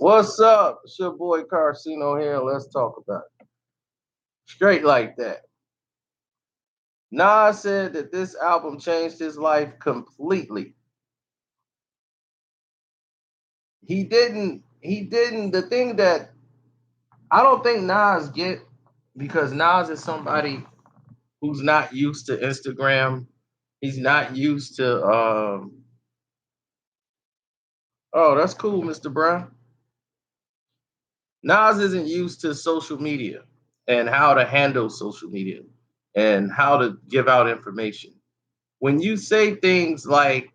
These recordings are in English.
What's up? It's your boy Carcino here. Let's talk about it. Straight like that. Nas said that this album changed his life completely. He didn't. The thing that I don't think Nas get, because Nas is somebody who's not used to Instagram. He's not used to oh, that's cool, Mr. Brown. Nas isn't used to social media and how to handle social media and how to give out information. When you say things like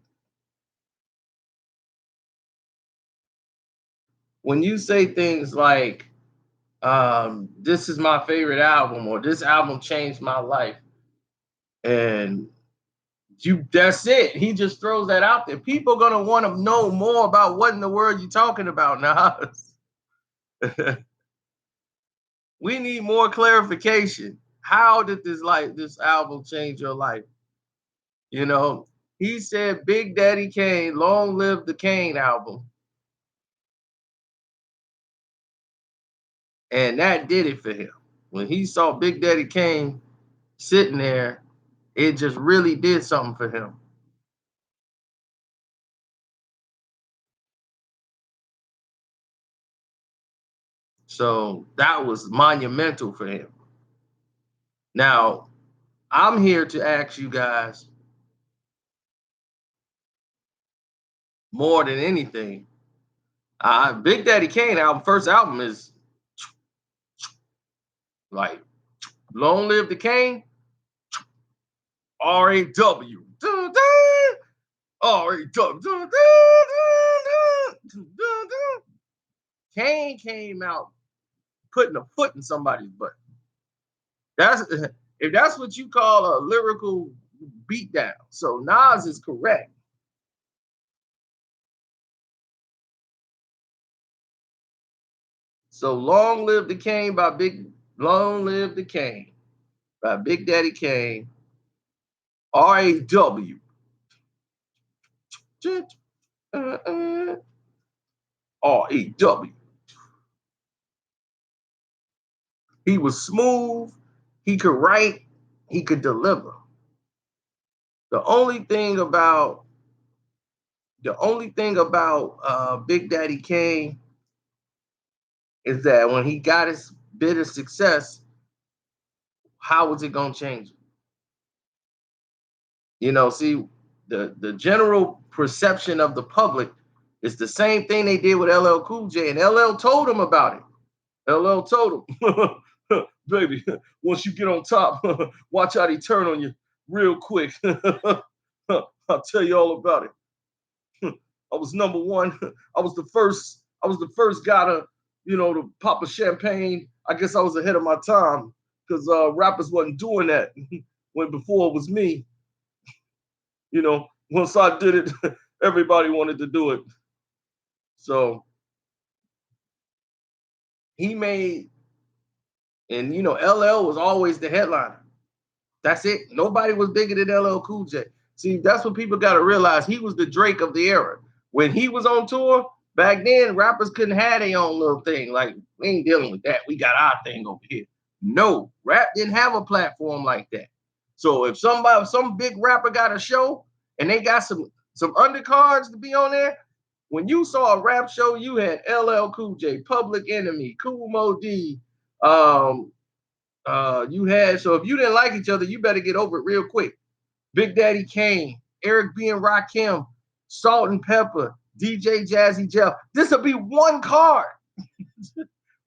when you say things like this is my favorite album or this album changed my life, and you that's it, he just throws that out there, people are going to want to know more about what in the world you're talking about now. We need more clarification. How did this album change your life? you know he said Big Daddy Kane, long live the Kane album, and that did it for him. When he saw Big Daddy Kane sitting there, it just really did something for him. So that was monumental for him. Now, I'm here to ask you guys, more than anything. Big Daddy Kane album, first album is like Long Live the Kane, R-A-W. R-A-W. Kane came out putting a foot in somebody's butt. That's if that's what you call a lyrical beatdown. So Nas is correct. So Long Live the Kane by Big Daddy Kane, R-A-W. R-A-W. He was smooth, he could write, he could deliver. The only thing about Big Daddy Kane is that when he got his bit of success, how was it gonna change it? See, the general perception of the public is the same thing they did with LL Cool J, and LL told him about it. LL told him, baby, once you get on top, watch how they turn on you real quick. I'll tell you all about it. I was number one. I was the first guy to pop a champagne. I guess I was ahead of my time because rappers wasn't doing that when before it was me. Once I did it, everybody wanted to do it. So he made, and LL was always the headliner. That's it. Nobody was bigger than LL Cool J. See, that's what people got to realize. He was the Drake of the era. When he was on tour, back then, rappers couldn't have their own little thing. Like, we ain't dealing with that. We got our thing over here. No, rap didn't have a platform like that. So if some big rapper got a show and they got some undercards to be on there, when you saw a rap show, you had LL Cool J, Public Enemy, Kool Moe Dee, um, you had so if you didn't like each other, you better get over it real quick. Big Daddy Kane, Eric B and Rakim, Salt and Pepper, DJ Jazzy Jeff. This will be one card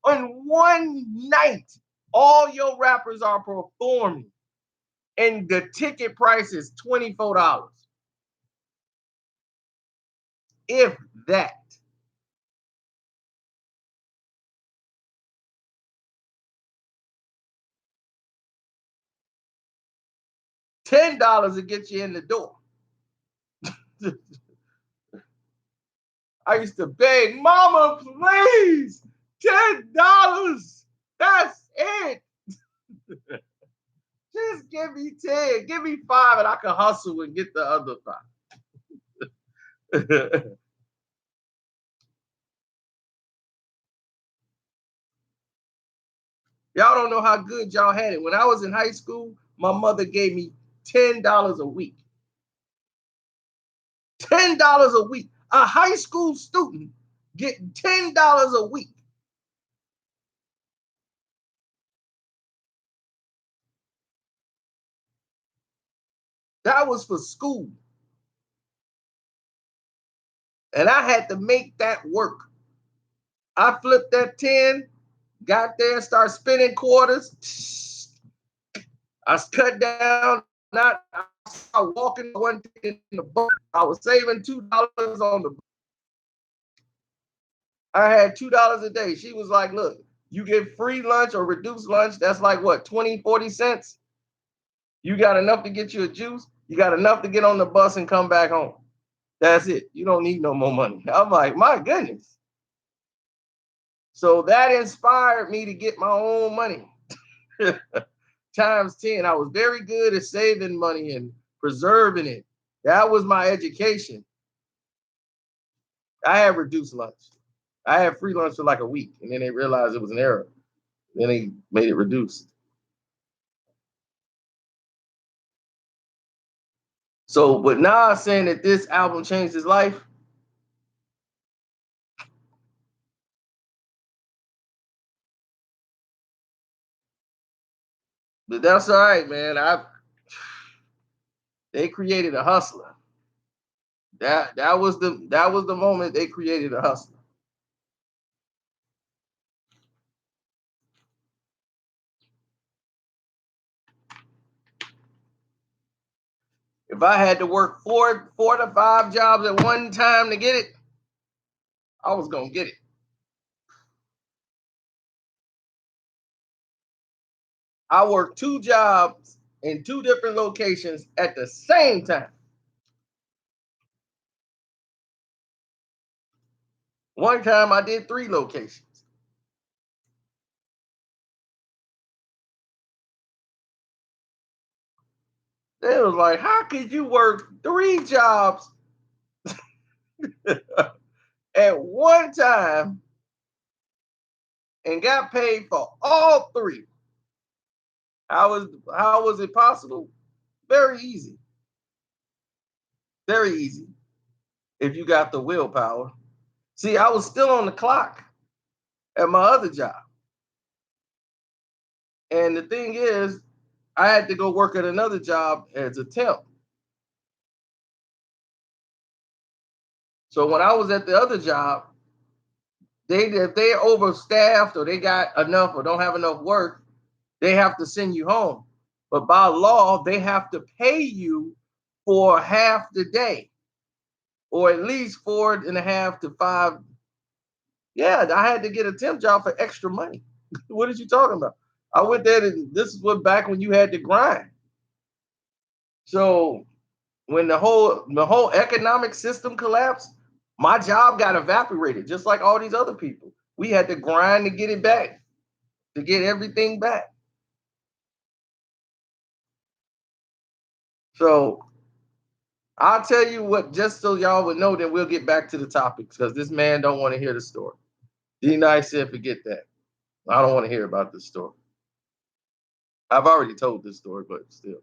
on one night. All your rappers are performing, and the ticket price is $24, if that. $10 to get you in the door. I used to beg, Mama, please, $10. That's it. Just give me 10. Give me 5 and I can hustle and get the other 5. Y'all don't know how good y'all had it. When I was in high school, my mother gave me $10 a week. $10 a week. A high school student getting $10 a week. That was for school. And I had to make that work. I flipped that 10, got there, started spinning quarters. I cut down, not I started walking one in the boat. I was saving $2 on the. I had $2 a day. She was like, look, you get free lunch or reduced lunch. That's like what, 20, 40 cents? You got enough to get you a juice. You got enough to get on the bus and come back home. That's it. You don't need no more money. I'm like, my goodness. So that inspired me to get my own money. Times 10. I was very good at saving money and preserving it. That was my education. I had reduced lunch. I had free lunch for like a week, and then they realized it was an error. Then they made it reduced. So, but Nas saying that this album changed his life, but that's all right, man. They created a hustler. That was the moment they created a hustler. If I had to work four to five jobs at one time to get it, I was gonna get it. I worked two jobs in two different locations at the same time. One time I did three locations. They was like, how could you work three jobs at one time and got paid for all three? How was it possible? Very easy. Very easy. If you got the willpower. See, I was still on the clock at my other job. And the thing is, I had to go work at another job as a temp. So when I was at the other job, if they're overstaffed or they got enough or don't have enough work, they have to send you home. But by law, they have to pay you for half the day, or at least 4.5 to 5. Yeah, I had to get a temp job for extra money. What are you talking about? I went there this is what back when you had to grind. So when the whole economic system collapsed, my job got evaporated, just like all these other people. We had to grind to get it back, to get everything back. So I'll tell you what, just so y'all would know, that we'll get back to the topics because this man don't want to hear the story. D-Nice said, forget that. I don't want to hear about this story. I've already told this story, but still.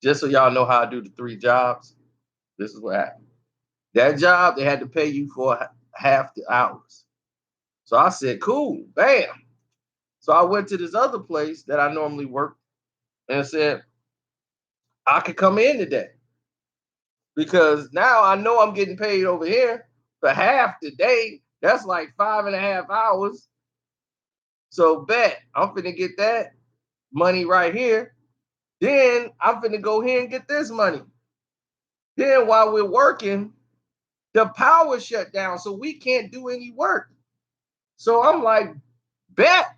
Just so y'all know how I do the three jobs, this is what happened. That job, they had to pay you for half the hours. So I said, cool, bam. So I went to this other place that I normally work and said, I could come in today because now I know I'm getting paid over here for half the day. That's like 5.5 hours. So bet I'm finna get that money right here. Then I'm finna go here and get this money. Then while we're working, the power shut down, so we can't do any work. So I'm like, bet.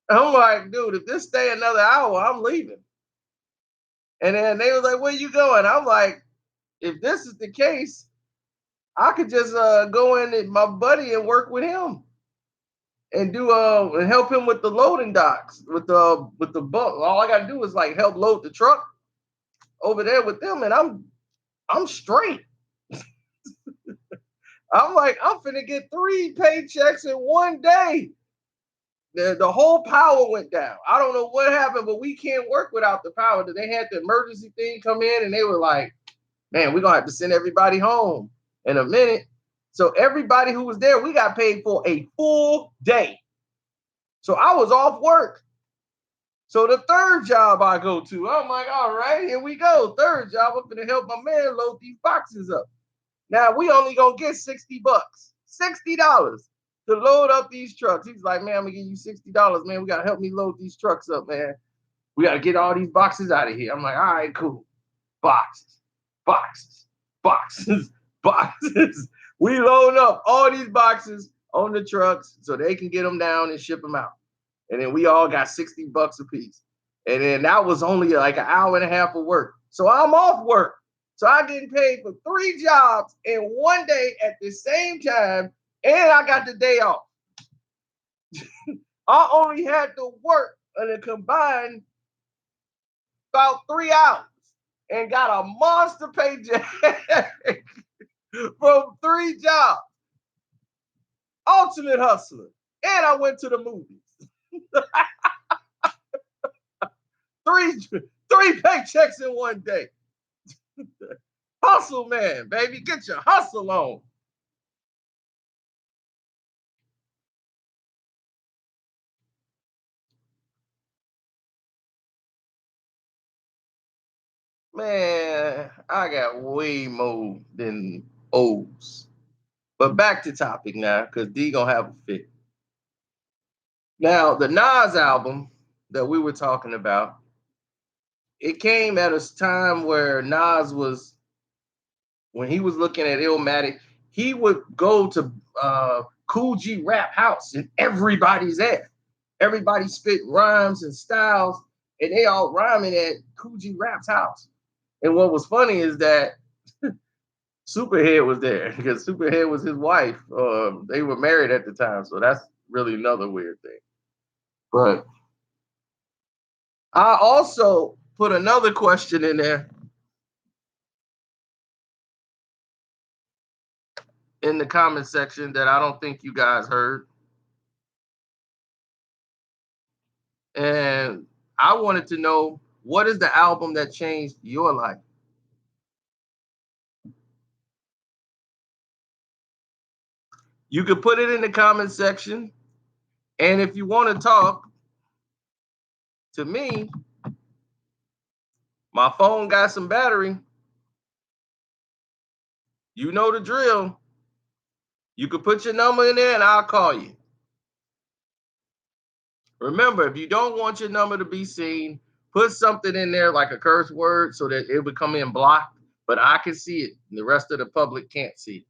I'm like, dude, if this stay another hour, I'm leaving. And then they was like, where you going? I'm like, if this is the case, I could just go in with my buddy and work with him and do and help him with the loading docks with the boat. All I gotta do is like help load the truck over there with them, and I'm straight. I'm like, I'm finna get 3 paychecks in one day. The whole power went down. I don't know what happened, but we can't work without the power. They had the emergency thing come in and they were like, man, we're gonna have to send everybody home in a minute. So everybody who was there, we got paid for a full day. So I was off work. So the third job I go to, I'm like, all right, here we go. Third job, I'm gonna help my man load these boxes up. Now we only gonna get $60, $60 to load up these trucks. He's like, man, I'm gonna give you $60, man. We gotta help me load these trucks up, man. We gotta get all these boxes out of here. I'm like, all right, cool. Boxes, boxes, boxes, boxes. We load up all these boxes on the trucks so they can get them down and ship them out. And then we all got $60 a piece. And then that was only like an hour and a half of work. So I'm off work. So I getting paid for 3 jobs in one day at the same time, and I got the day off. I only had to work in a combined about 3 hours and got a monster paycheck from 3 jobs. Ultimate hustler. And I went to the movies. three paychecks in one day. Hustle, man, baby. Get your hustle on. Man, I got way more than O's. But back to topic now, because D gonna have a fit. Now, the Nas album that we were talking about, it came at a time where Nas was, when he was looking at Illmatic, he would go to Cool G Rap House and everybody's there. Everybody spit rhymes and styles, and they all rhyming at Cool G Rap's house. And what was funny is that Superhead was there because Superhead was his wife. They were married at the time, so that's really another weird thing. But I also put another question in there in the comment section that I don't think you guys heard. And I wanted to know, what is the album that changed your life? You could put it in the comment section. And if you want to talk to me, my phone got some battery. You know the drill. You could put your number in there and I'll call you. Remember, if you don't want your number to be seen, put something in there like a curse word so that it would come in blocked, but I can see it and the rest of the public can't see it.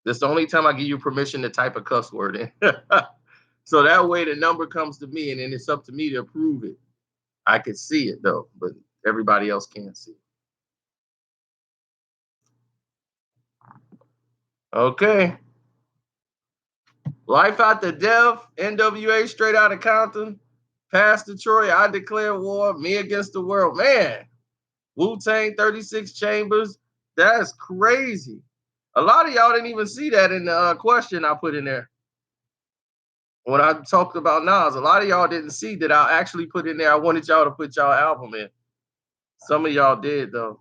That's the only time I give you permission to type a cuss word in. So that way the number comes to me and then it's up to me to approve it. I can see it though, but everybody else can't see it. Okay. Life After Death, NWA Straight Outta Compton, Pastor Troy, I Declare War, Me Against the World. Man, Wu Tang 36 Chambers. That's crazy. A lot of y'all didn't even see that in the question I put in there. When I talked about Nas, a lot of y'all didn't see that I actually put in there. I wanted y'all to put y'all album in. Some of y'all did, though.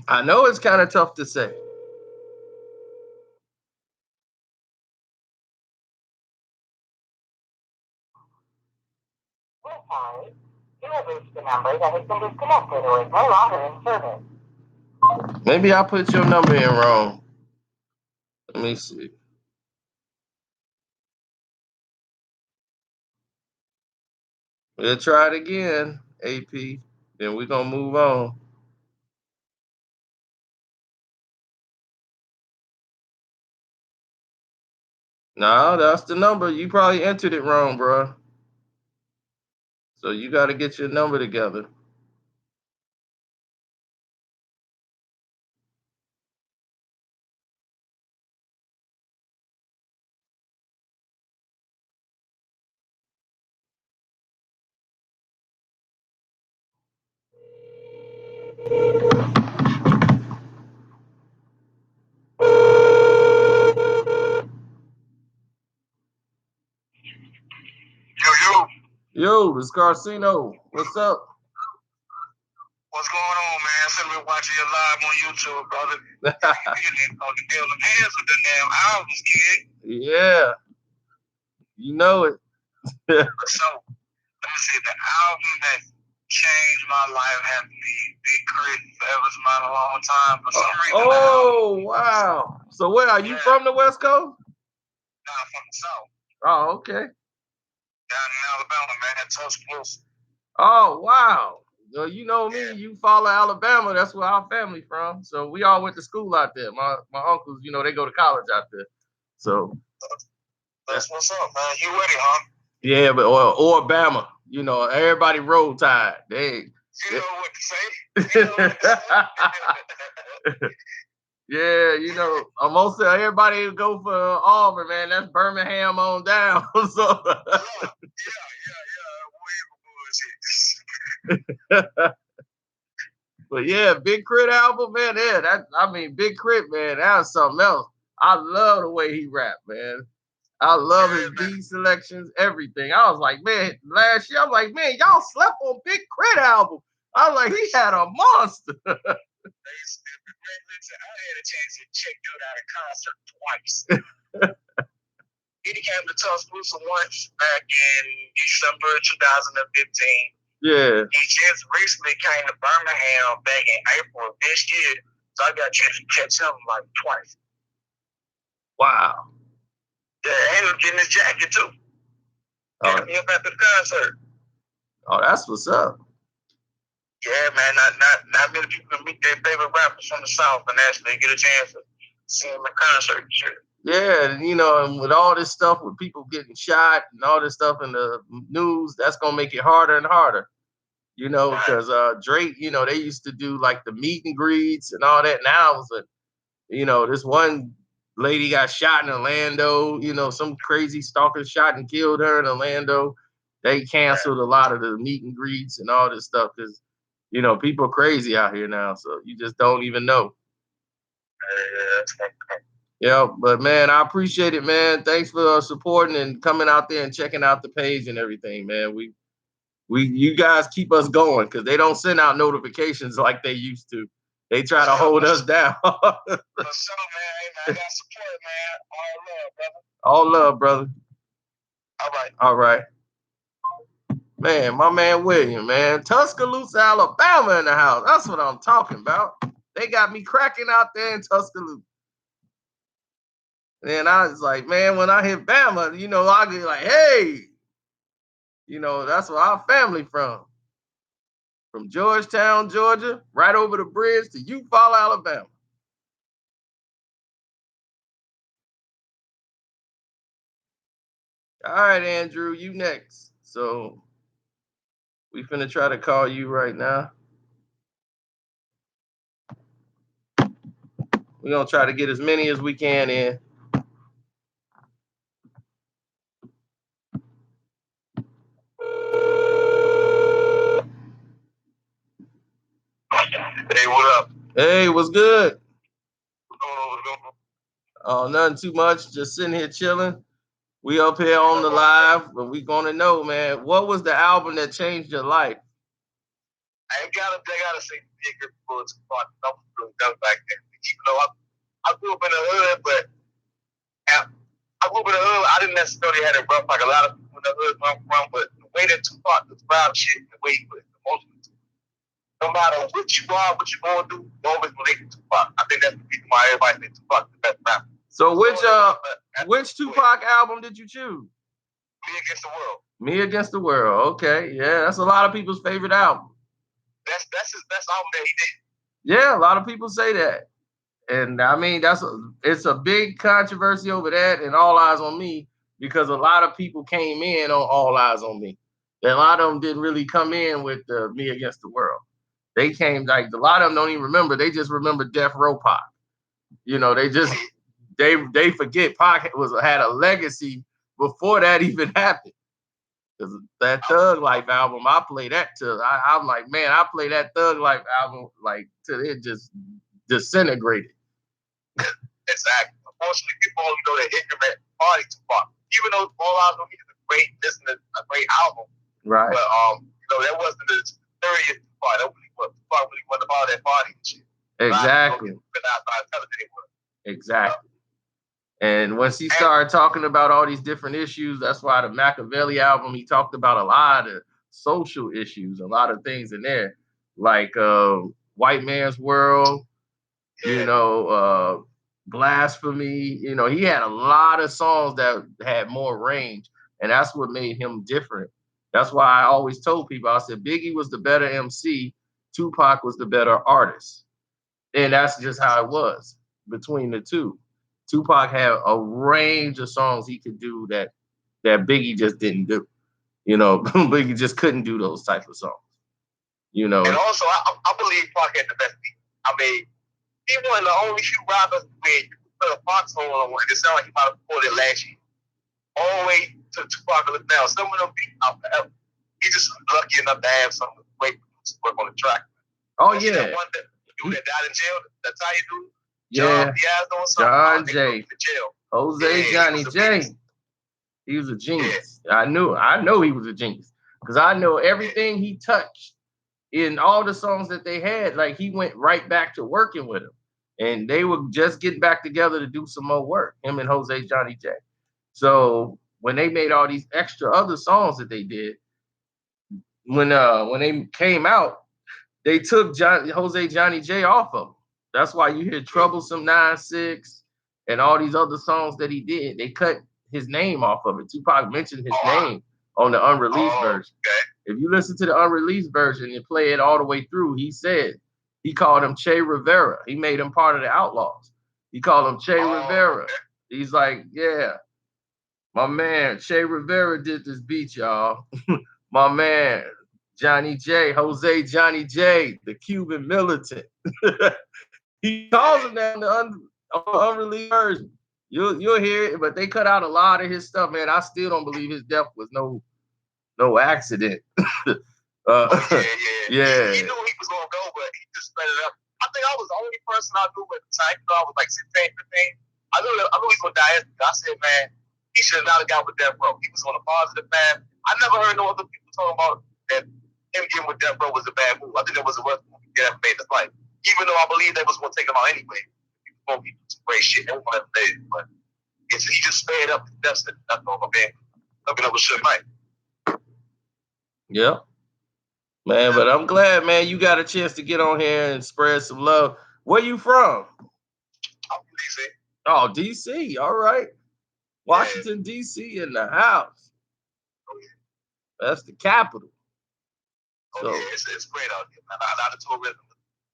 I know it's kind of tough to say. We're sorry. You have reached the number that has been disconnected or is no longer in service. Maybe I put your number in wrong. Let me see. We'll try it again, AP. Then we're going to move on. No, that's the number. You probably entered it wrong, bro. So you got to get your number together. Yo, this Carcino. What's up? What's going on, man? Sitting here watching you live on YouTube, brother. On the deal of hands with the damn albums, kid. Yeah. You know it. So, let me see. The album that changed my life had to be Big Crit, Forever's Mine a long time. For some reason, oh, wow. So where are you from the West Coast? No, I'm from the South. Oh, okay. Down in Alabama, man, Tuscaloosa. Oh, wow. Well, you know me, you follow Alabama. That's where our family from. So we all went to school out there. My uncles, you know, they go to college out there. So that's what's up, man. You ready, huh? Yeah, but or Bama. You know, everybody roll tide. You know what to say. You know what to say. Yeah, you know, most of everybody who go for Auburn, man, that's Birmingham on down. So But yeah, Big Crit album, man. Yeah, Big Crit, man, that was something else. I love the way he rapped, man. I love his beat selections, everything. I was like, man, last year, I'm like, man, y'all slept on Big Crit album. I was like, he had a monster. I had a chance to check dude out at concert twice. He came to Tuscaloosa once back in December 2015. Yeah. He just recently came to Birmingham back in April of this year. So I got a chance to catch him like twice. Wow. Yeah, and getting his jacket too. Oh. Me up at the concert. Oh, that's what's up. Yeah, man. Not many people can meet their favorite rappers from the South and actually get a chance to see them in concert. Sure. Yeah, and you know, and with all this stuff with people getting shot and all this stuff in the news, that's gonna make it harder and harder. You know, because Drake, you know, they used to do like the meet and greets and all that. Now it's a, you know, this one lady got shot in Orlando. You know, some crazy stalker shot and killed her in Orlando. They canceled a lot of the meet and greets and all this stuff because, you know, people are crazy out here now. So you just don't even know. Yeah, but man, I appreciate it, man. Thanks for supporting and coming out there and checking out the page and everything, man. You guys keep us going because they don't send out notifications like they used to. They try to hold us down. For sure, man. I got support, man. All love, brother. All right. All right. Man, my man William, man. Tuscaloosa, Alabama in the house. That's what I'm talking about. They got me cracking out there in Tuscaloosa. And I was like, man, when I hit Bama, you know, I get like, hey, you know, that's where our family from. From Georgetown, Georgia, right over the bridge to Eufaula, Alabama. All right, Andrew, you next. So we finna try to call you right now. We're gonna try to get as many as we can in. Hey, what up? Hey, what's good? What's going on? Oh, nothing too much. Just sitting here chilling. We up here on the live, but we gonna know, man. What was the album that changed your life? I gotta say bigger bullets back then. Even though I grew up in the hood, but I grew up in the hood. I didn't necessarily have it rough like a lot of people in the hood where I'm from, but the way that Tupac described shit, the way he put the most, no matter what you are, what you're going to do, you always relate to Tupac. I think that's the reason why everybody thinks Tupac is the best rapper. So which Tupac album did you choose? Me Against the World. Me Against the World. Okay, yeah, that's a lot of people's favorite album. That's his best album that he did. Yeah, a lot of people say that. And I mean, it's a big controversy over that and All Eyes on Me because a lot of people came in on All Eyes on Me. And a lot of them didn't really come in with Me Against the World. They came like a lot of them don't even remember. They just remember Death Row Pac. You know, they forget Pac had a legacy before that even happened. Cause that Thug Life album, I play that till I'm like, man, I play that Thug Life album like till it just disintegrated. Exactly. Unfortunately, people only know the ignorant party Tupac. Even though All Eyes on Me is a great album. Right. But that wasn't the 30th Tupac. That Tupac really wasn't about that party and shit. Exactly. Exactly. And once he started talking about all these different issues, that's why the Machiavelli album, he talked about a lot of social issues, a lot of things in there, like White Man's World, Blasphemy. He had a lot of songs that had more range, and that's what made him different. That's why I always told people, I said Biggie was the better MC, Tupac was the better artist. And that's just how it was between the two. Tupac had a range of songs he could do that Biggie just didn't do. Biggie just couldn't do those type of songs. And also, I believe Pac had the best beat. I mean, he one of the only few rappers where you put a Fox on and it sounded like he might have recorded last year. All the way to Tupac now. Some of them beats out forever. He's just lucky enough to have some great producers work on the track. Oh, yeah. That one dude that died in jail, that Italian dude? Yeah. John Jay. Jose Johnny J. He was a genius. Yeah. I know he was a genius. Because I know everything he touched in all the songs that they had, like he went right back to working with him. And they were just getting back together to do some more work, him and Jose Johnny J. So when they made all these extra other songs that they did, when they came out, they took Jose Johnny J off of them. That's why you hear Troublesome 9-6 and all these other songs that he did. They cut his name off of it. Tupac mentioned his name on the unreleased version. If you listen to the unreleased version and play it all the way through, he called him Che Rivera. He made him part of the Outlaws. He called him Che Rivera. He's like, yeah, my man, Che Rivera did this beat, y'all. My man, Johnny J, Jose Johnny J, the Cuban militant. He calls him that on the unreleased version. You'll hear it, but they cut out a lot of his stuff, man. I still don't believe his death was no accident. Yeah. He knew he was gonna go, but he just sped it up. I think I was the only person I knew at the time. I was like 16, 15. I knew he was gonna die. I said, man, he should not have got with Death Row. He was on a positive path. I never heard no other people talking about that him getting with Death Row was a bad move. I think it was the worst move he ever made in his life. Even though I believe they was gonna take him out anyway. He was gonna be some great shit. They were gonna play it, but he just sped up. That's all, my man. Looking up a shit night. Yeah. Man, but I'm glad, man, you got a chance to get on here and spread some love. Where you from? I'm from DC. Oh, DC. All right. Washington, D.C. in the house. Oh, yeah. That's the capital. Oh, so, yeah, it's great out here, man. A lot of tourism.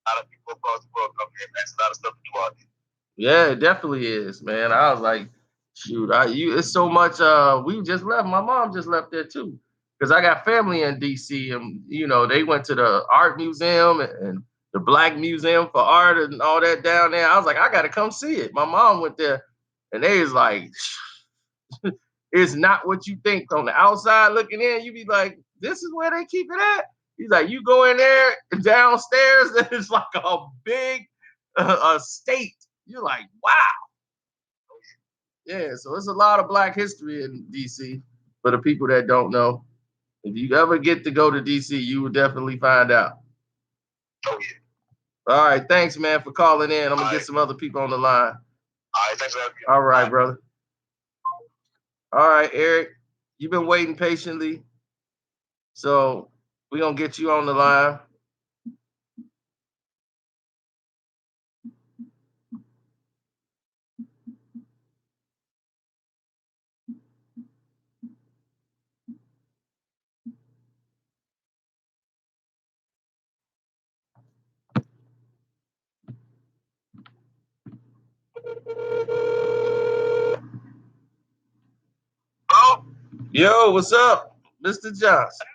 A lot of people across the world come here, man. It's a lot of stuff to do out here. Yeah, it definitely is, man. I was like, shoot, it's so much. We just left. My mom just left there too, because I got family in DC, and they went to the art museum and the Black Museum for Art and all that down there. I was like, I got to come see it. My mom went there, and they was like, it's not what you think on the outside looking in. You be like, this is where they keep it at. He's like, you go in there downstairs, and it's like a big estate. You're like, wow. Yeah, so it's a lot of Black history in DC for the people that don't know. If you ever get to go to DC, you will definitely find out. Oh, yeah. All right, thanks, man, for calling in. I'm going to get some other people on the line. All right, thanks for having me. All right, brother. All right, Eric, you've been waiting patiently. So we're going to get you on the line. Hello? Yo, what's up, Mr. Johnson?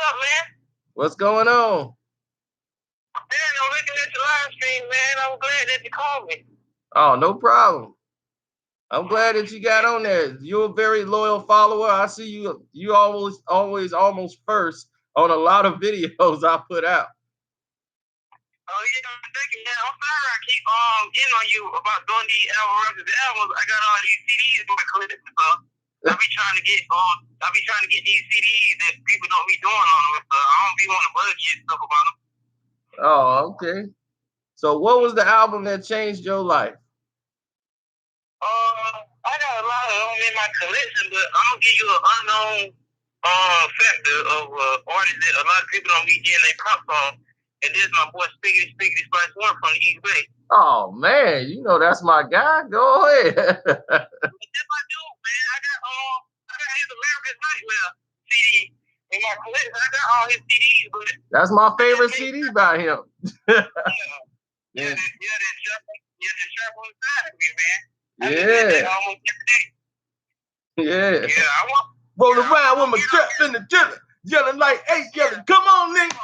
up, man? What's going on? Man, I'm looking at your live stream, man. I'm glad that you called me. Oh, no problem. I'm glad that you got on there. You're a very loyal follower. I see you always almost first on a lot of videos I put out. Oh yeah, thank you, man. I'm sorry I keep in on you about doing these albums. I got all these CDs in my collection, so I be trying to get these CDs that people don't be doing on them. So I don't be wanting to bug you and stuff about them. Oh, okay. So what was the album that changed your life? I got a lot of them in my collection, but I'm gonna give you an unknown factor of artists that a lot of people don't be getting their props on. And this is my boy Spiggity Spice One from the East Bay. Oh man, you know that's my guy. Go ahead. That's my dude, man. I got his American Nightmare CD in my collection. I got all his CDs, but That's my favorite CD by him. yeah, the trap on the side of me, man. Yeah. Almost every day. Yeah. Yeah, I want Roll around with my trap in the chiller, yelling like, hey, yelling, come on, nigga.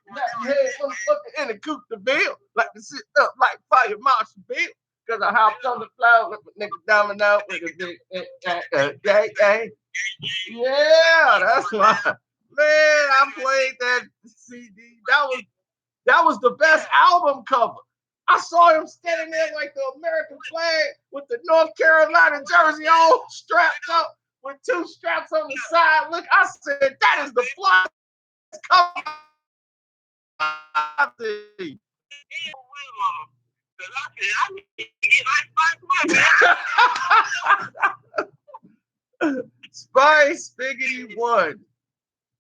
Knock your head, motherfucker, in the coupe the bill. Like to sit up like Fire Marshal Bill. Because I hopped on the floor with my nigga domino with a big yeah, that's my man. I played that CD. That was the best album cover. I saw him standing there like the American flag with the North Carolina jersey on, strapped up with two straps on the side. Look, I said, that is the fly cover. Spice Spiggity One.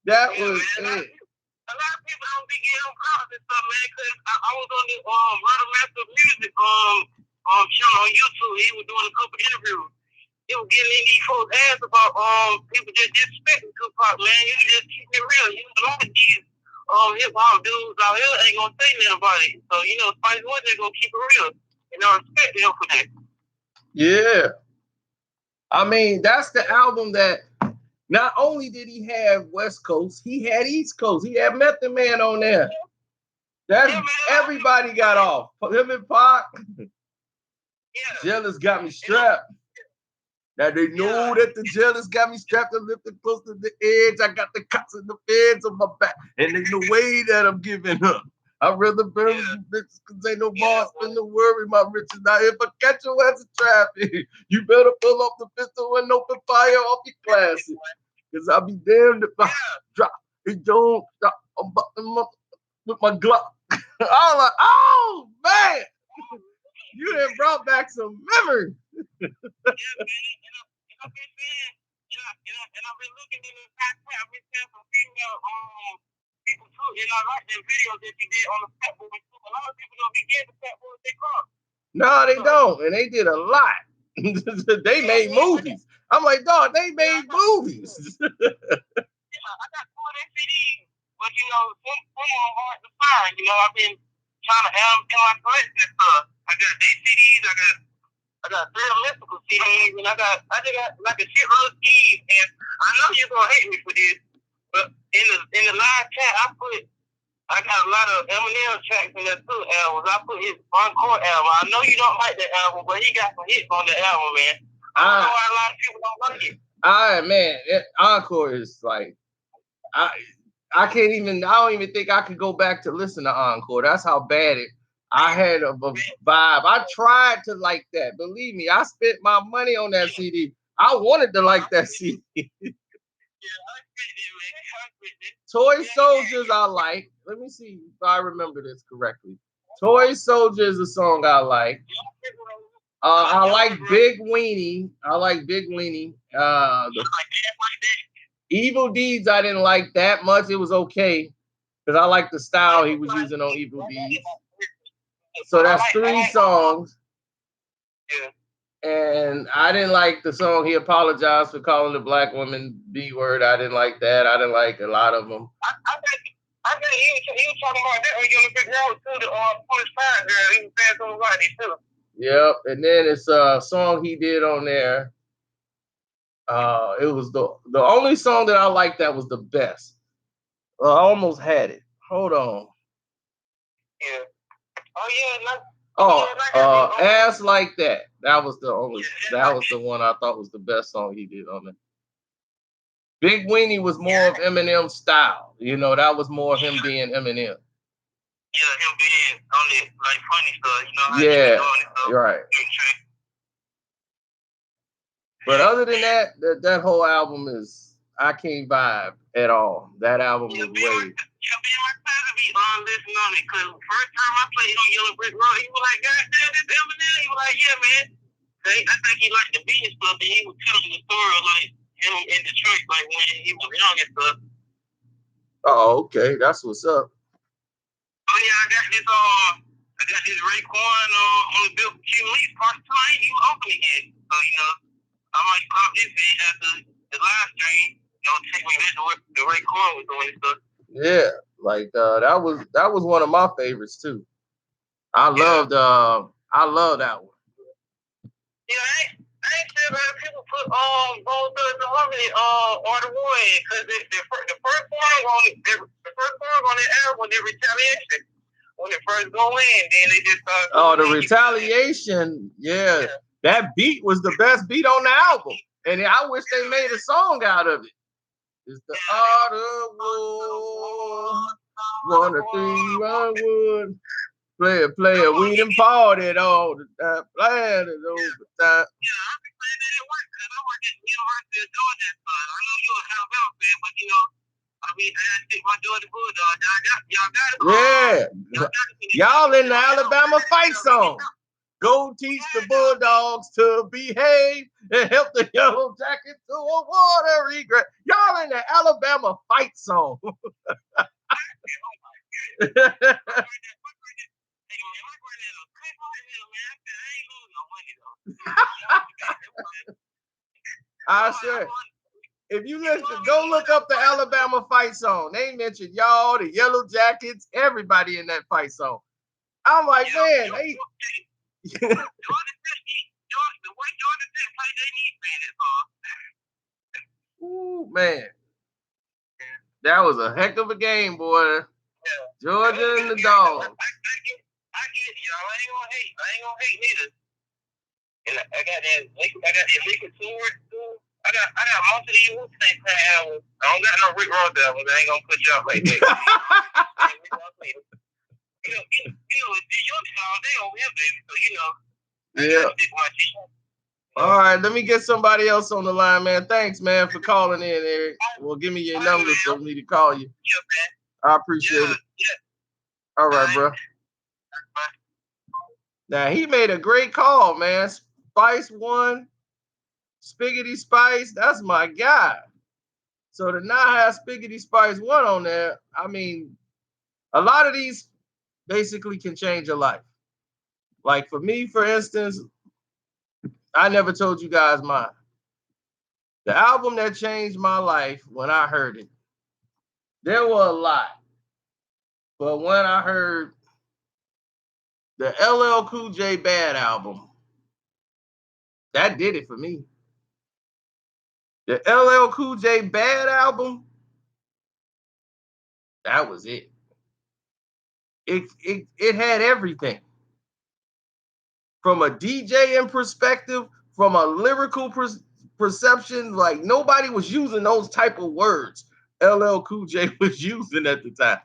That was it. A lot of people don't be getting on calls and stuff, man, because I was on the Murder Master Music channel on YouTube. He was doing a couple interviews. He was getting in these folks' ass about people just disrespecting Tupac, man. You just keep it real. You know, a lot of these hip hop dudes out here ain't gonna say nothing about it. So, you know, Spice One, they're gonna keep it real. And I respect him for that. Yeah. I mean, that's the album that not only did he have West Coast, he had East Coast. He had Method Man on there. That's everybody got off. Him and Pac. Jealous got me strapped. Now they know that the jealous got me strapped and lifted close to the edge. I got the cuts and the feds on my back. And there's no way that I'm giving up. I'd rather burn you bitches because ain't no boss than to worry my riches. Now if I catch your ass in traffic, you better pull up the pistol and open fire off your classic. Because I'll be damned if I drop. It don't stop. I'm buttoning up with my Glock. I was like, oh man, you done brought back some memories. And I've been looking in the past. I've been seeing some female people too. And I like that video that you did on the Fat Boy too. A lot of people don't be getting the Fat Boy they cross. No, they don't. And they did a lot. They made movies. I'm like, dog, they made movies. I got 2 of their CDs, but you know, some are hard to find. You know, I've been trying to have them in my collection and stuff. I got their CDs, I got 3 Mystical CDs, and I just got like a shitload of CDs. And I know you're gonna hate me for this, but in the live chat, I got a lot of Eminem tracks in there too. Albums. I put his Encore album. I know you don't like that album, but he got some hits on the album, man. I don't know why a lot of people don't like it. Man, Encore is like, I don't even think I could go back to listen to Encore. That's how bad I had a vibe. I tried to like that. Believe me, I spent my money on that CD. I wanted to like that CD. Toy Soldiers I like. Let me see if I remember this correctly. Toy Soldier is a song I like. I like Big Weenie. Evil Deeds I didn't like that much. It was okay because I like the style he was using on Evil Deeds. So that's 3 songs. And I didn't like the song he apologized for calling the black woman B-word. I didn't like that. I didn't like a lot of them. I think he was talking about that on Yellow Brick Road too, the Polish Fire girl. He was saying something about it too. Yep. And then it's a song he did on there. It was the only song that I liked that was the best. I almost had it. Hold on. Yeah. Oh yeah, like, Oh, Ass Like That. That was the only. Yeah, That was the one I thought was the best song he did on it. Big Weenie was more of Eminem's style. You know, that was more of him being Eminem. yeah, him being on it like funny stuff. You know how he Yeah, be doing it stuff. right. But other than that, that whole album is I can't vibe at all. That album was way. Yeah, me and my cousin be listening on it because first time I played on Yellow Brick Road, he was like, "God damn, this Eminem." He was like, "Yeah, man." I think he liked the beat and stuff, and he was telling the story of like him in Detroit, like when he was young and stuff. Oh, okay, that's what's up. Oh yeah, I got this Raekwon on the Bill Q Leaf part time. You open it, so you know I might pop this in after the live stream. You know, take me back to what the Raekwon was doing and stuff. Yeah, like that was one of my favorites too. I love that one. Yeah, I ain't sure about people put Bone Thugs and Harmony Order One because the first song on the album was the Retaliation. When it first go in, then they just start. Oh, the Retaliation, yeah. That beat was the best beat on the album, and I wish they made a song out of it. It's the art of war, 1 to 3, 1 wood. Player, we done partied all the time, playing it over time. Yeah, I've been playing that at work because I work at the University of Georgia. So I know you're a Alabama fan, but you know, I mean, I gotta stick my Georgia Bulldogs. Y'all got it. Y'all in the Alabama fight song. Go teach the Bulldogs to behave and help the Yellow Jackets to a watery grave. Y'all in the Alabama fight song. I said, if you listen, go look up the Alabama fight song. They mentioned y'all, the Yellow Jackets, everybody in that fight song. I'm like, man, they. Ooh, man. That was a heck of a game, boy. Georgia and the Dogs. I get it, y'all. I ain't gonna hate neither. And I got that liquid sword too. I got most of these Wu-Tang albums. I don't got no Rick Ross albums. I ain't gonna put y'all like that. You know, they over here, baby. So you know. Yeah. All right, let me get somebody else on the line, man. Thanks, man, for calling in, Eric. Well, give me your number for me to call you. Yeah, man. I appreciate it. Yeah. All right, bro. Now, he made a great call, man. Spice One, Spiggity Spice, that's my guy. So to not have Spiggity Spice One on there, I mean, a lot of these basically can change your life. Like for me, for instance, I never told you guys mine. The album that changed my life when I heard it, there were a lot. But when I heard the LL Cool J Bad album, that did it for me. The LL Cool J Bad album, that was it. It had everything. From a DJing perspective, from a lyrical perception, like nobody was using those type of words LL Cool J was using at the time.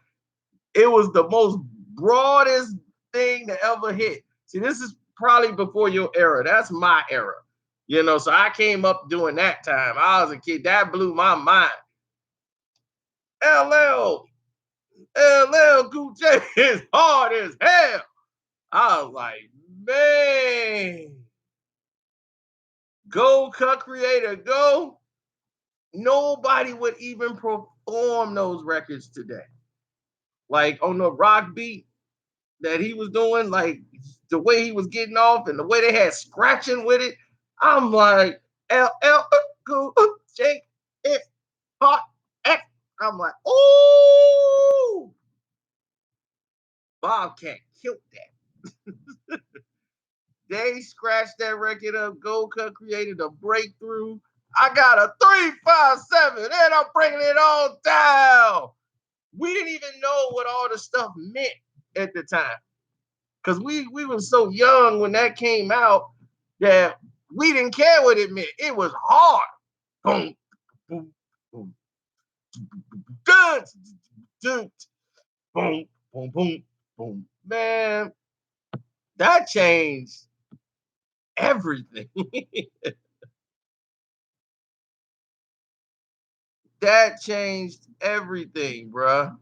It was the most broadest thing to ever hit. See, this is probably before your era. That's my era. You know, so I came up during that time. I was a kid. That blew my mind. LL Cool J is hard as hell. I was like, man. Go, Cut Creator, go. Nobody would even perform those records today. Like on the rock beat that he was doing, like the way he was getting off and the way they had scratching with it. I'm like, LL Cool J is hot X. I'm like, ooh. Bobcat killed that. They scratched that record up. Gold Cut created a breakthrough. I got a 357, and I'm bringing it all down. We didn't even know what all the stuff meant at the time. Because we were so young when that came out that we didn't care what it meant. It was hard. Boom, boom, boom. Dun, dun, boom, boom, boom, boom. Man, that changed everything. That changed everything, bruh.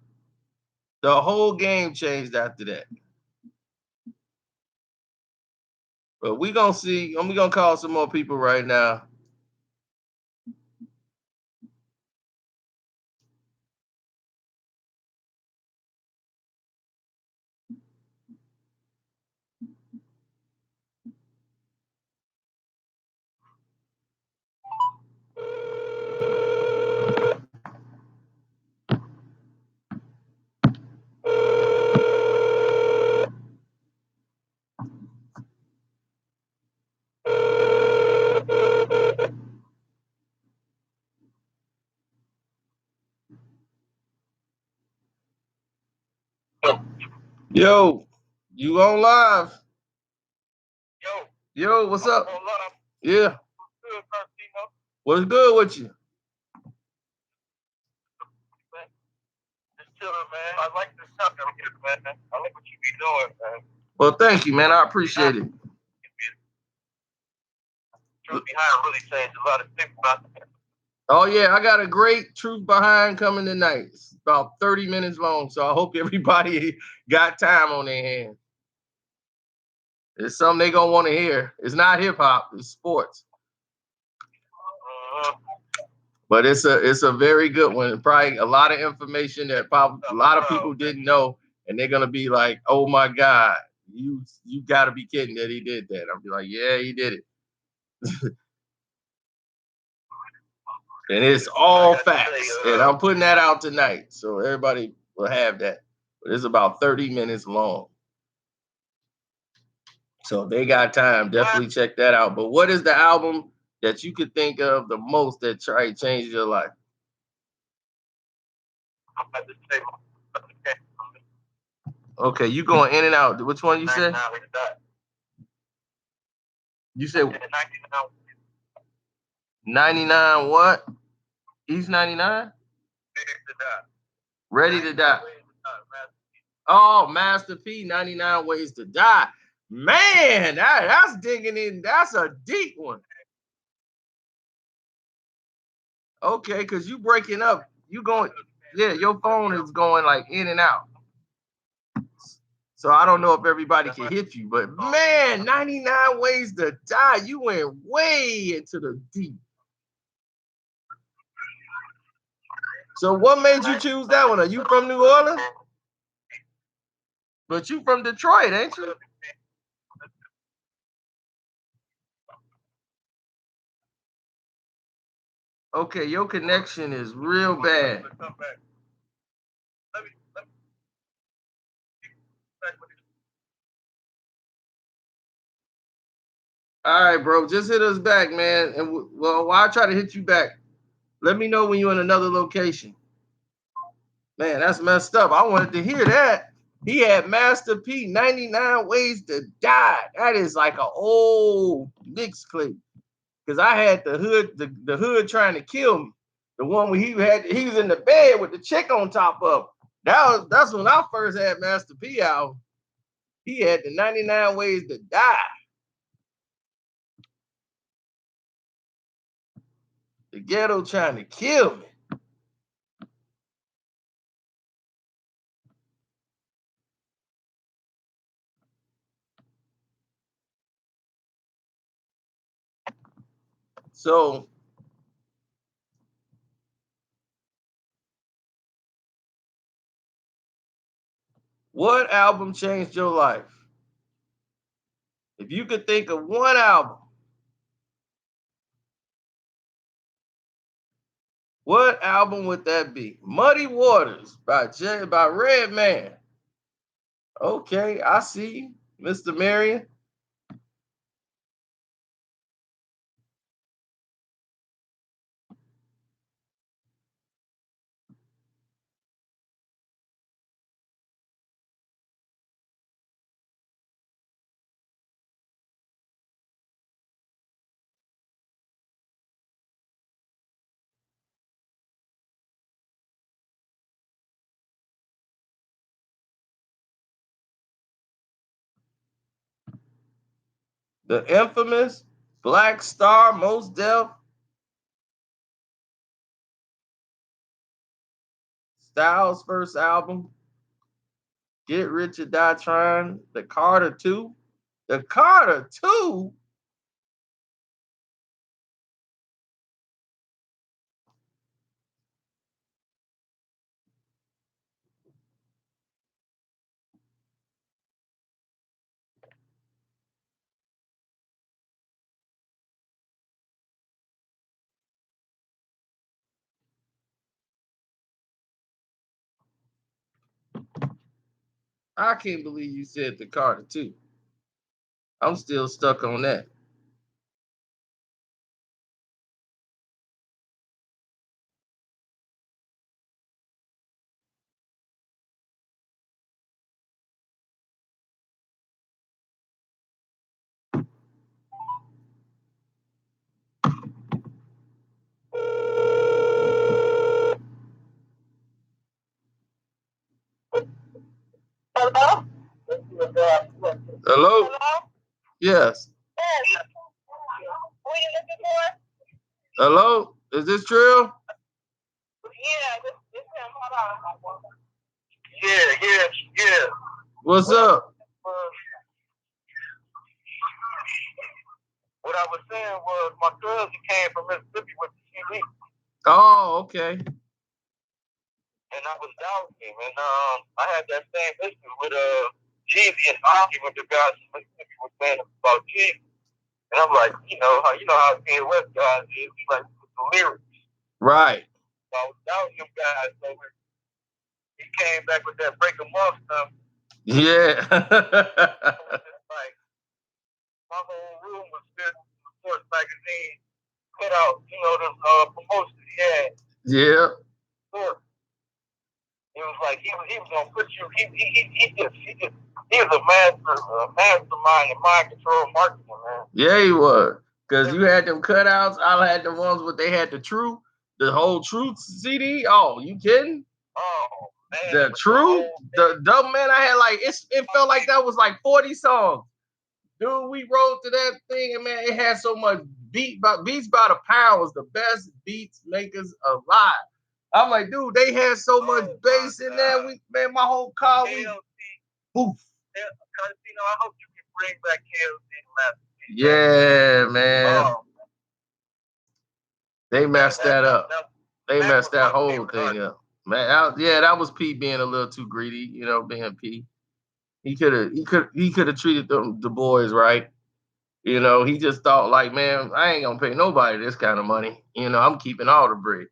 The whole game changed after that. But we gonna see. We gonna call some more people right now. Yo, you on live? Yo, what's up? Yeah. What's good with you? Just chilling, man. I like this stuff over here, man. I like what you be doing, man. Well, thank you, man. I appreciate it. Truth behind really changed a lot of things about it. Oh yeah, I got a great truth behind coming tonight. It's about 30 minutes long, so I hope everybody got time on their hands. It's something they gonna want to hear. It's not hip hop, it's sports. But it's a very good one. Probably a lot of information that probably a lot of people didn't know, and they're gonna be like, "Oh my God, you got to be kidding that he did that." I'll be like, "Yeah, he did it," and it's all facts. And I'm putting that out tonight, so everybody will have that. But it's about 30 minutes long, so they got time. Definitely check that out. But what is the album that you could think of the most that changed your life? I'm about to say, Okay, you going in and out. Which one you said? You said 99 what? East 99? Ready to Die. Oh, Master P, 99 Ways to Die. Man, that's digging in. That's a deep one. Okay, because you breaking up. You going, yeah, your phone is going like in and out. So I don't know if everybody can hit you, but man, 99 Ways to Die. You went way into the deep. So what made you choose that one? Are you from New Orleans? But you from Detroit, ain't you? Okay, your connection is real bad. All right, bro. Just hit us back, man. And well, while I try to hit you back, let me know when you're in another location. Man, that's messed up. I wanted to hear that. He had Master P, 99 Ways to Die. That is like an old mix clip. Because I had the hood trying to kill me. The one where he was in the bed with the chick on top of him. That's when I first had Master P out. He had the 99 Ways to Die. The ghetto trying to kill me. So what album changed your life? If you could think of one album, what album would that be? Muddy Waters by Redman. Okay, I see you, Mr. Marion. The infamous Black Star Mos Def Styles' first album, Get Rich or Die Trying, The Carter 2. The Carter 2? I can't believe you said The Carter 2. I'm still stuck on that. Hello? Hello? Hello? Yes. Yes. Who are you looking for? Hello? Is this Trill? Yeah, this him. Hold on. Yeah. What's up? What I was saying was my cousin came from Mississippi with the CD, Oh, okay. and I was doubting him, and I had that same issue with Jeezy and arguing with the guys from Mississippi was saying about Jeezy, and I'm like, you know how Kanye West guys is, he like the lyrics. Right. So I was doubting him guys, so he came back with that break 'em off stuff. Yeah. Like my whole room was filled with sports magazine cut out, the promotions he had. Yeah. It was like he was gonna put you. He was a mastermind in mind control marketing, man. Yeah, he was. Because you had them cutouts. I had the ones where they had the whole Truth CD. Oh, you kidding? Oh man. The Truth? The Dumb Man, I had it felt like that was like 40 songs. Dude, we rode to that thing and man, it had so much beats by the pound was the best beats makers alive. I'm like, dude, they had so much bass in there. My whole car, poof. I hope you can bring back KLC. Yeah, man. Oh. They messed that up. They messed that whole thing up. Man, that was P being a little too greedy, being P. He could have treated the boys right. He just thought like, man, I ain't gonna pay nobody this kind of money. I'm keeping all the bread.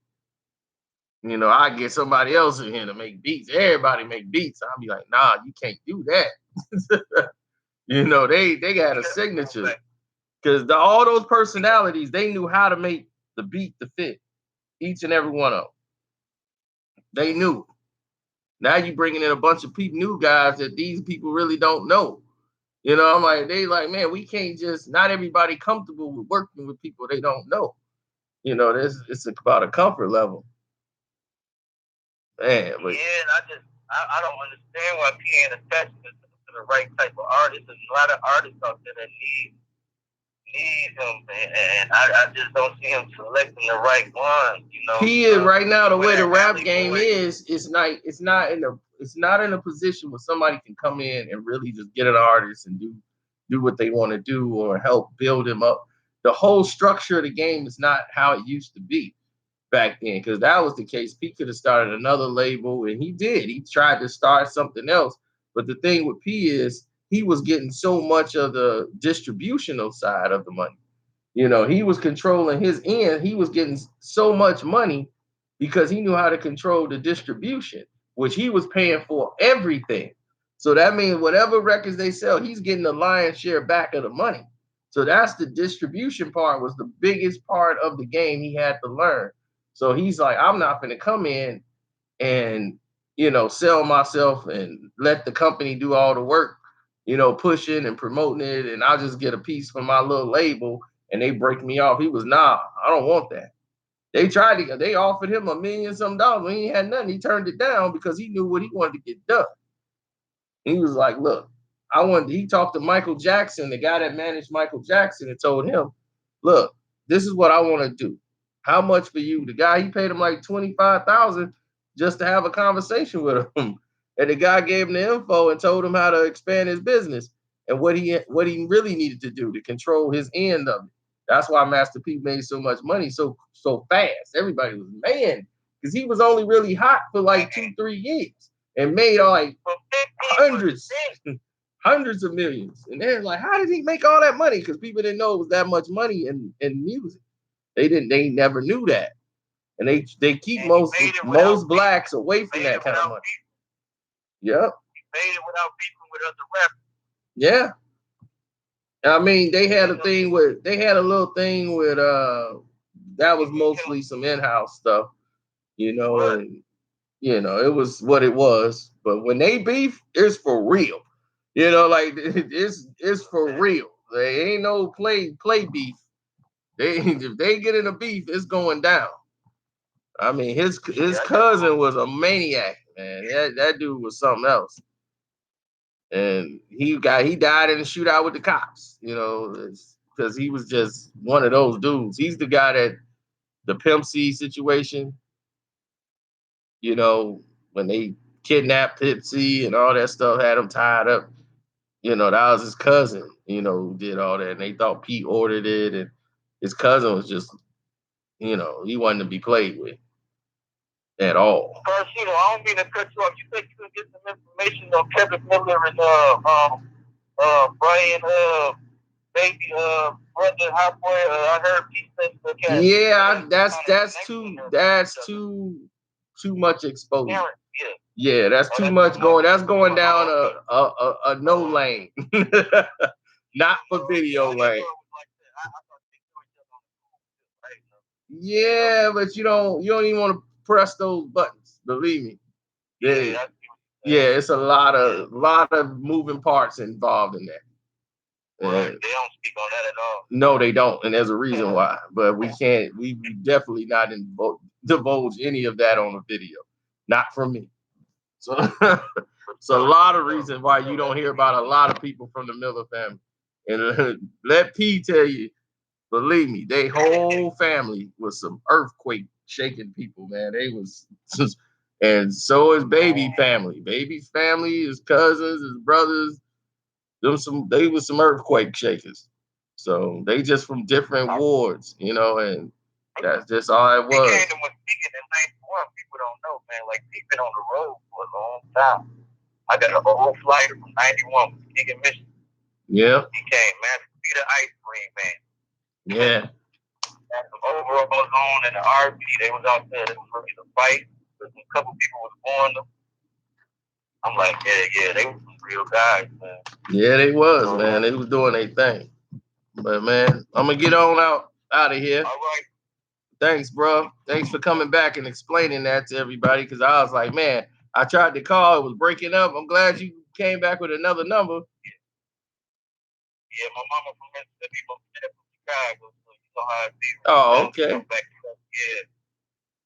I get somebody else in here to make beats. Everybody make beats. I'll be like, nah, you can't do that. They got a signature. Because all those personalities, they knew how to make the beat to fit. Each and every one of them. They knew. Now you bringing in a bunch of new guys that these people really don't know. I'm like, man, we can't not everybody comfortable with working with people they don't know. It's about a comfort level. Man, but yeah, and I don't understand why P ain't attached to the right type of artist. There's a lot of artists out there that need him, and I just don't see him selecting the right one. P is right now the way the rap game is. It's not in a position where somebody can come in and really just get an artist and do what they want to do or help build him up. The whole structure of the game is not how it used to be back then, because that was the case. P could have started another label, and he did. He tried to start something else, but the thing with P is he was getting so much of the distributional side of the money. He was controlling his end. He was getting so much money because he knew how to control the distribution, which he was paying for everything. So that means whatever records they sell, he's getting the lion's share back of the money. So that's the distribution part was the biggest part of the game he had to learn. So he's like, I'm not going to come in and, sell myself and let the company do all the work, pushing and promoting it. And I'll just get a piece from my little label and they break me off. He was, nah, I don't want that. They offered him $1 million some dollars. When he had nothing, he turned it down because he knew what he wanted to get done. He was like, look, he talked to Michael Jackson, the guy that managed Michael Jackson, and told him, look, this is what I want to do. How much for you? The guy, he paid him like 25,000 just to have a conversation with him. And the guy gave him the info and told him how to expand his business and what he really needed to do to control his end of it. That's why Master P made so much money so fast. Everybody was man, because he was only really hot for like 2-3 years and made like hundreds of millions. And they're like, how did he make all that money? Because people didn't know it was that much money in music. They never knew that. And they keep most blacks away from that kind of money. Yep. He made it without beefing with other rappers. Yeah. I mean, they had a little thing with that was mostly some in-house stuff, and it was what it was. But when they beef, it's for real. Like it's for real. There ain't no play beef. If they get in a beef, it's going down. I mean, his cousin was a maniac, man. That dude was something else. And he died in a shootout with the cops, because he was just one of those dudes. He's the guy that the Pimp C situation, when they kidnapped Pimp C and all that stuff, had him tied up. That was his cousin, who did all that. And they thought Pete ordered it, and his cousin was just, he wasn't to be played with at all. First, I don't mean to cut you off. You think you can get some information on Kevin Miller and Brian baby brother Hot Boy? I heard Pete said yeah, that's too much exposure. Yeah, that's too much going. That's going down a no lane, not for video lane. Yeah, but you don't even want to press those buttons. Believe me. Yeah, it's a lot of moving parts involved in that. Right. They don't speak on that at all. No, they don't, and there's a reason why. But we can't. We definitely not divulge any of that on the video. Not from me. So it's a lot of reasons why you don't hear about a lot of people from the Miller family. And let P tell you, believe me, they whole family was some earthquake shaking people, man. They was just, and so is Baby family. Baby's family, his cousins, his brothers, they was some earthquake shakers. So they just from different wards, and that's just all it was. Speaking in 91, people don't know, man. Like, he's been on the road for a long time. I got an old flighter from 91 from Keegan, Michigan. Yeah. He came, man, to be the ice cream man. Yeah. Had some overalls on and the RV. They was out there. They was ready to fight. A couple people was on them. I'm like, yeah, they were some real guys, man. Yeah, they was, man. They was doing their thing. But, man, I'm going to get on out of here. All right. Thanks, bro. Thanks for coming back and explaining that to everybody, because I was like, man, I tried to call. It was breaking up. I'm glad you came back with another number. Yeah, my mama from Mississippi, but from Chicago, so you know how it is. Oh, okay. Yeah.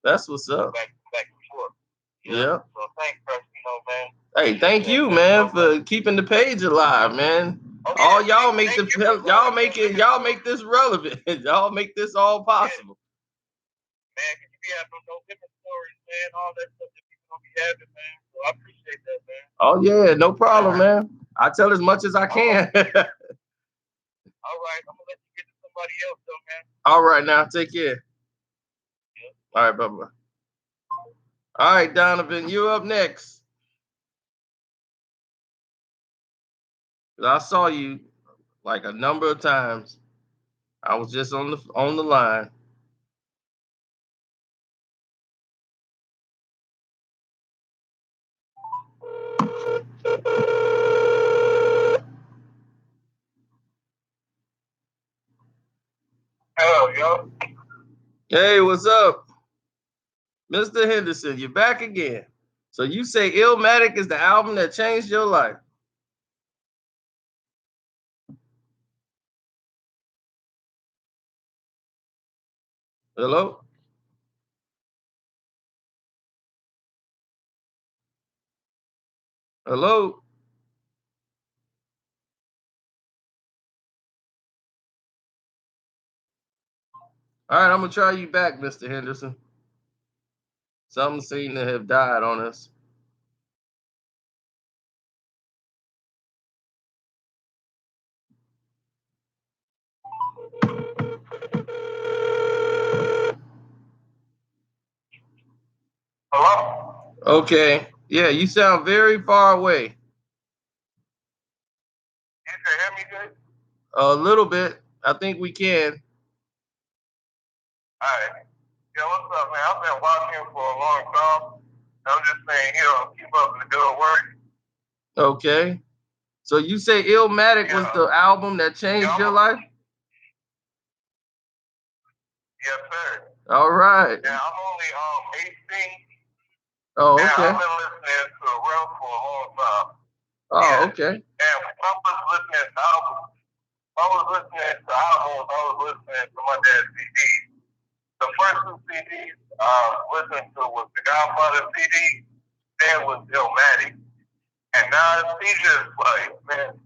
That's what's up. Back and forth. Yeah. So thanks, man. Hey, thank you, man, for keeping the page alive, man. Okay, all y'all make y'all make this relevant. Y'all make this all possible. Man, because you be having no different stories, man, all that stuff that people don't be having, man. So I appreciate that, man. Oh yeah, no problem, man. I tell as much as I can. All right, I'm gonna let you get to somebody else, though, man. All right, now take care. Yeah. All right, bye-bye. All right, Donovan, you up next. I saw you like a number of times. I was just on the line. Hello, yo. Hey, what's up? Mr. Henderson, you're back again. So you say Illmatic is the album that changed your life? Hello? Hello? All right, I'm gonna try you back, Mr. Henderson. Something seemed to have died on us. Hello? Okay. Yeah, you sound very far away. You can hear me good? A little bit. I think we can. Alright. Yeah, what's up, man? I've been watching you for a long time. I'm just saying, keep up the good work. Okay. So you say Illmatic was the album that changed your life? Yes, sir. All right. Yeah, I'm only 18. Oh, And okay. I've been listening to rap for a long time. Oh, okay. And when I was listening to albums, I was listening to my dad's CDs. The first two CDs I listened to was the Godfather CD, then was Illmatic. And now he just like, man,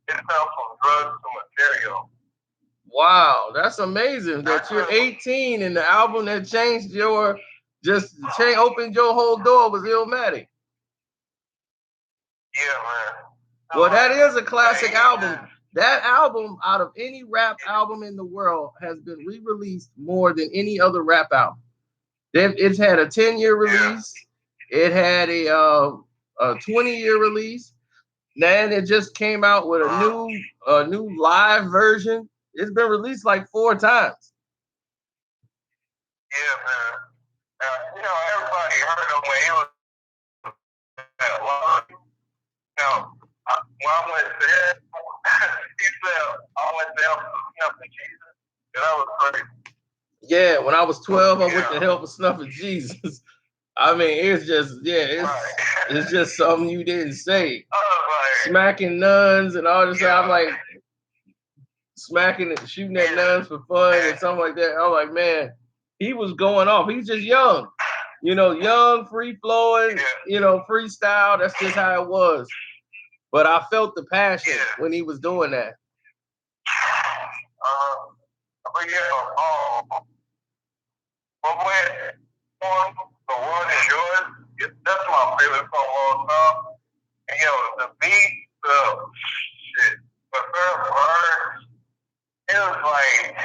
it sounds from drugs to material. Wow, that's amazing that you're 18 and the album that changed your opened your whole door was Illmatic. Yeah, man. Well, that is a classic album. That album, out of any rap album in the world, has been re-released more than any other rap album. It's had a 10-year release. It had a 20-year release. Then it just came out with a new live version. It's been released like 4 times. Yeah, man. Everybody heard him when he was at London. When I went there, he said, I went there for snuffing Jesus. And that was crazy. Yeah, when I was 12, I went to hell for snuffing Jesus. I mean, it's just something you didn't say. Smacking nuns and all this. I'm like smacking and shooting at nuns for fun and something like that. I'm like, man, he was going off. He's just young, young, free flowing, freestyle. That's just how it was. But I felt the passion when he was doing that. But when the world is yours, that's my favorite song of all time. And the beat, the third verse, it was like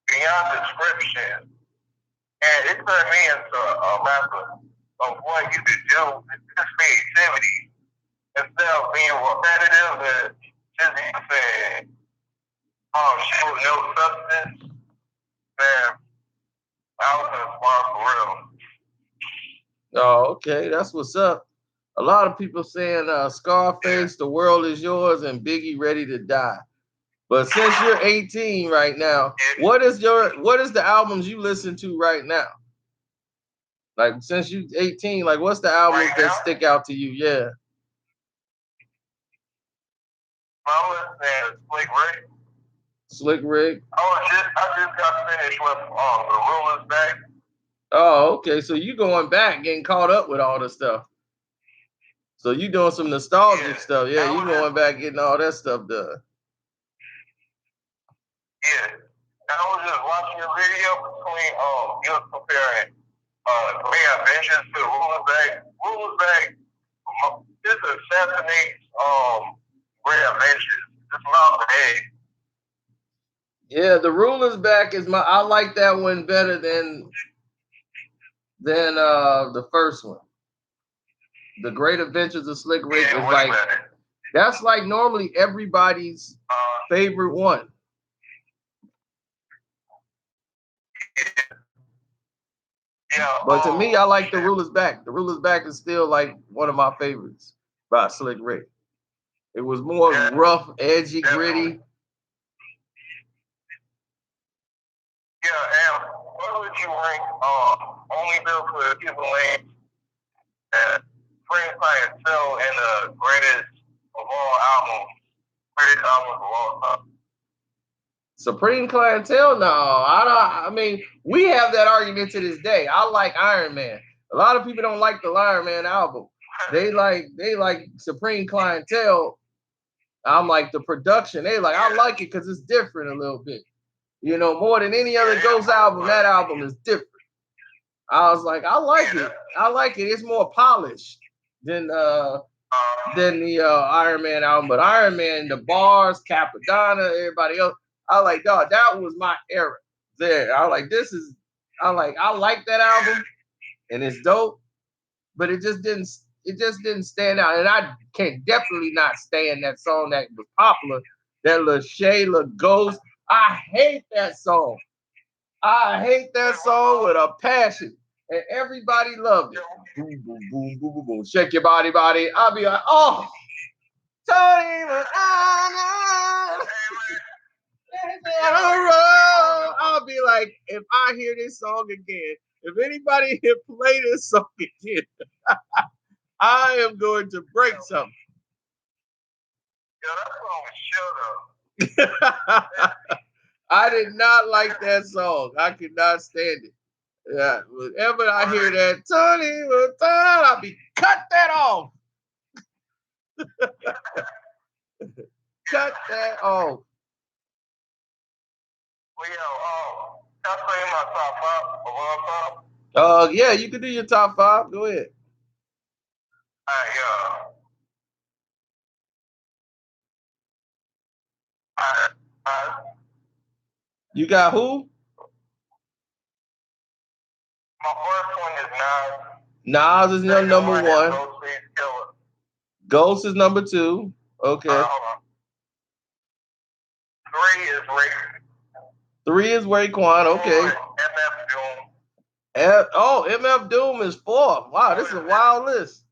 beyond description. And it turned me into a rapper of what you could do with this creativity instead of being repetitive and just saying, shoot, no substance. Man, I was inspired for real. Oh, okay. That's what's up. A lot of people saying Scarface, The World Is Yours, and Biggie Ready to Die. But since you're 18 right now, what is the albums you listen to right now? Like since you're 18, like what's the albums that stick out to you? Yeah. I'm listening to Slick Rick. Slick Rick. I just got finished with The Rulers Back. Oh, okay. So you going back, getting caught up with all the stuff. So you doing some nostalgic stuff. Yeah, you going back getting all that stuff done. Yeah. I was just watching a video between you was comparing Great Adventures to Rulers Back. Rulers Back this assassinates Great Adventures. It's not bad. Yeah, The Rulers Back I like that one better than the first one. The Great Adventures of Slick Rick is like better. That's like normally everybody's favorite one. Yeah, but to me, I like The Rulers Back. The Rulers Back is still like one of my favorites by Slick Rick. It was more rough, edgy, gritty. Yeah, and what would you rank Only Built for People Lane and Supreme Clientele and the greatest albums of all time? Supreme Clientele? No, I mean, we have that argument to this day. I like Iron Man. A lot of people don't like the Iron Man album. They like Supreme Clientele. I'm like the production. They like, I like it because it's different a little bit. You know, more than any other Ghost album, that album is different. I was like, I like it. I like it. It's more polished than the Iron Man album. But Iron Man, the bars, Capadonna, everybody else, I like, dog, that was my era there. I like I like that album and it's dope, but it just didn't stand out. And I can definitely not stand that song that was popular, that LaShayla Ghost. I hate that song. I hate that song with a passion. And everybody loved it. Boom, boom, boom, boom, boom, boom. Shake your body, body. I'll be like, oh, Tony Montana. I'll be like, if I hear this song again, if anybody here play this song again, I am going to break something. Yo, that song was shut up. I did not like that song. I could not stand it. Yeah, whenever I hear that, Tony Montana, I'll be cut that off. Cut that off. Well, yo, can I say my top 5 of all time? Yeah, you can do your top 5. Go ahead. You got who? My first one is Nas. Nas is your number 1. Ghost is number 2. Okay. Hold on. 3 is Ray. 3 is Raekwon. Okay. MF Doom. MF Doom is 4. Wow, this is a wild list.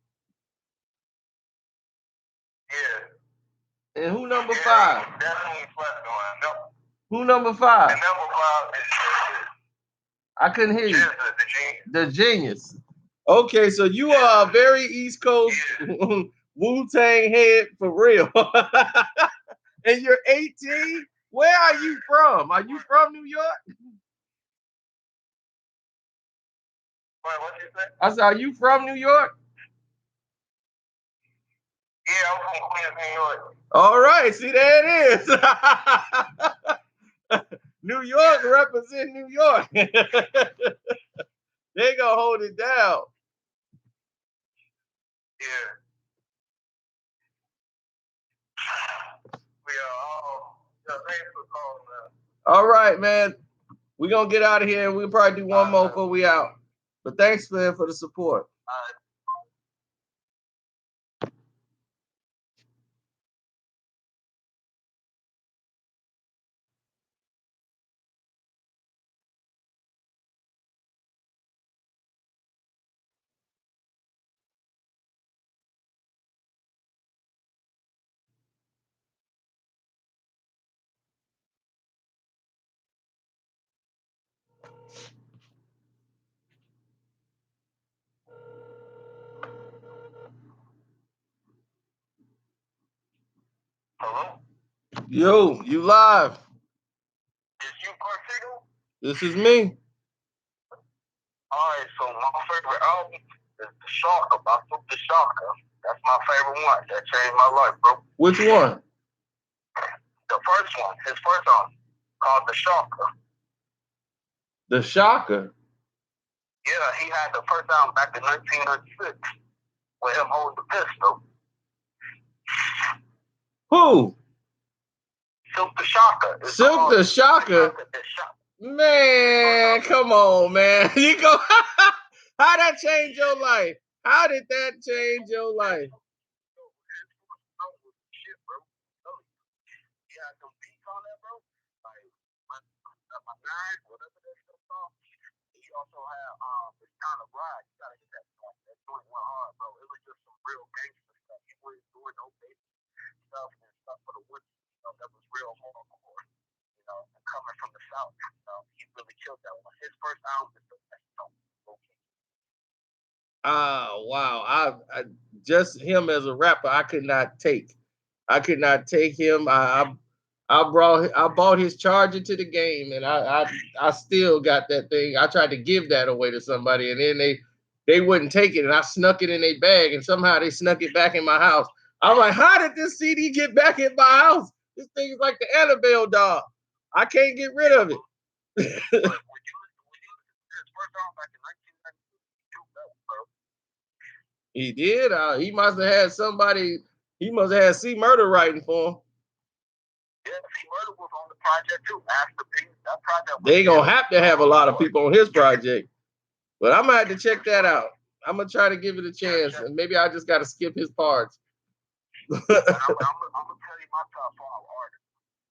Yeah. And who number 5? Definitely Flatline. No. Who number 5? And number 5 is I couldn't hear you. the Genius. The Genius. Okay, so you are a very East Coast Wu-Tang head for real. And you're 18? Where are you from? Are you from New York? What you say? I said, are you from New York? Yeah, I'm from Queens, New York. All right, see, there it is. New York represent New York. They gonna hold it down. Yeah. Thanks for calling, man. All right, man. We're gonna get out of here. We'll probably do one more before we out. But thanks, man, for the support. Hello? Yo, you live. Is you Cartino? This is me. Alright, so my favorite album is The Shocker by Silk the Shocker. That's my favorite one. That changed my life, bro. Which one? The first one, his first album, called The Shocker. The Shocker? Yeah, he had the first album back in 1996 with him holding the pistol. Who? Silk the Shocker. Silk the Shocker? Man, come on, man. You go. How that change your life? How did that change your life? He also had It's Kind of Ride. You gotta hit that song. That joint went hard, bro. It was just some real gangster stuff. He wasn't doing no baby stuff and stuff for the wood stuff that was real hardcore. You know, and coming from the South, he really killed that one. His first album is the best song. Wow. I just him as a rapper, I could not take. I could not take him. I bought his charger to the game, and I still got that thing. I tried to give that away to somebody, and then they wouldn't take it, and I snuck it in their bag, and somehow they snuck it back in my house. I'm like, how did this CD get back in my house? This thing is like the Annabelle doll. I can't get rid of it. But when you listen to his first album back in 1992, bro. He did. He must have had somebody. He must have had C Murder writing for him. Yeah, C Murder was on the project too. Masterpiece. That project. They gonna have to have a lot of people on his project. But I'm gonna have to check that out. I'm gonna try to give it a chance, and maybe I just gotta skip his parts. I'm gonna tell you my top 5 artists.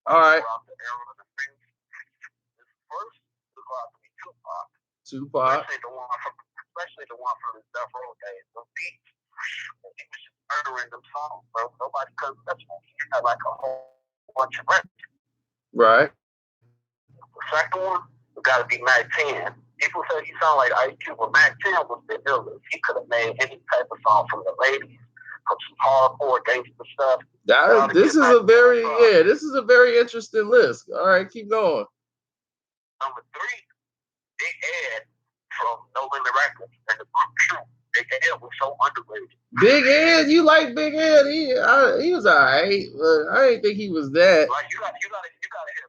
All right. Throughout the era of the thing. This first was going to be Tupac. Tupac. Especially the one from his Death Row days. The beats. He was just murdering them songs, bro. Nobody could touch him. He had like a whole bunch of records. Right. The second one got to be Mac 10. People say he sounded like Ice Cube, but Mac 10 was the illest. He could have made any type of song from the ladies, from some hardcore gangster stuff. This is a very this is a very interesting list. All right, keep going. Number 3, Big Ed from No Limit Records and the group Q. Big Ed was so underrated. Big Ed, you like Big Ed? He was alright, but I didn't think he was that. Like you gotta hear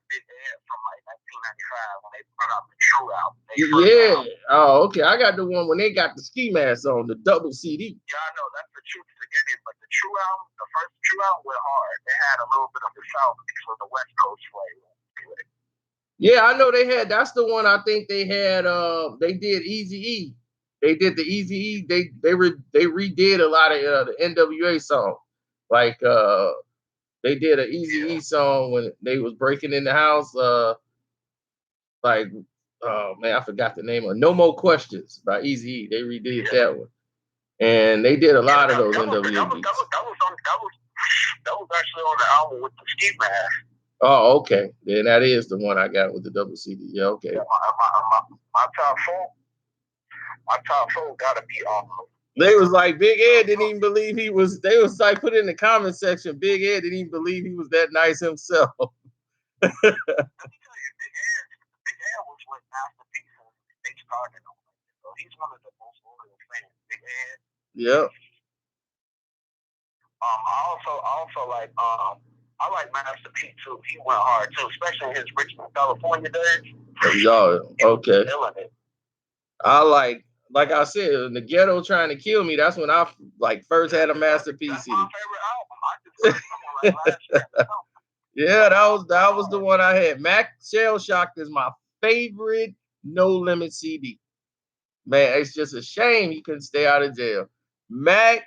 Big Ed from like 1995 when they put out the True album. Yeah. Oh, okay. I got the one when they got the ski mask on, the double CD. Yeah, I know that's the True beginning, but the True album, the first True album went hard. They had a little bit of the South mix with the West Coast flavor. Yeah, I know they had. That's the one I think they had. They did Eazy-E. They did the Eazy-E. They redid a lot of the NWA song. Like they did an Eazy-E song when they was breaking in the house. Like oh man, I forgot the name of No More Questions by Eazy-E. They redid that one, and they did a lot of those NWA beats. That was actually on the album with the ski mask. Oh, okay. Then that is the one I got with the double CD. Yeah, okay. Yeah, my top 4. My top 4 gotta be They was like Big Ed didn't even believe he was. They was like put in the comment section. Big Ed didn't even believe he was that nice himself. Let me tell you, Big Ed was with Masterpiece and they started on it. So he's one of the most loyal fans. Big Ed. Yep. I also like I like Master P too. He went hard too, especially in his Richmond, California days. Y'all, okay. It. I like I said, in the ghetto trying to kill me. That's when I like first had a Master P That's CD. my favorite album. I just heard someone like last year. Yeah, that was the one I had. Mac Shell Shocked is my favorite No Limit CD. Man, it's just a shame he couldn't stay out of jail. Mac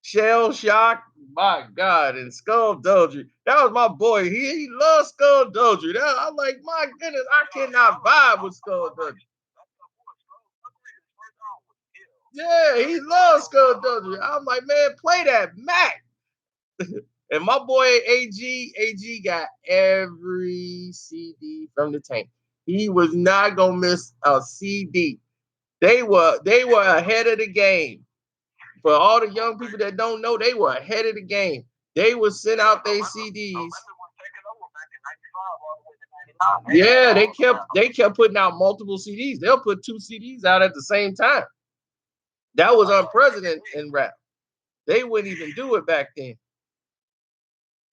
Shell Shock, my God, and Skullduggery. That was my boy. He loves Skullduggery. I'm like, my goodness, I cannot vibe with Skullduggery. Yeah, he loves Skullduggery. I'm like, man, play that Mac. And my boy AG got every CD from the tank. He was not gonna miss a CD. They were ahead of the game. For all the young people that don't know, they were ahead of the game. They would send out their CDs. Yeah, they kept putting out multiple CDs. They'll put 2 CDs out at the same time. That was unprecedented in rap. They wouldn't even do it back then.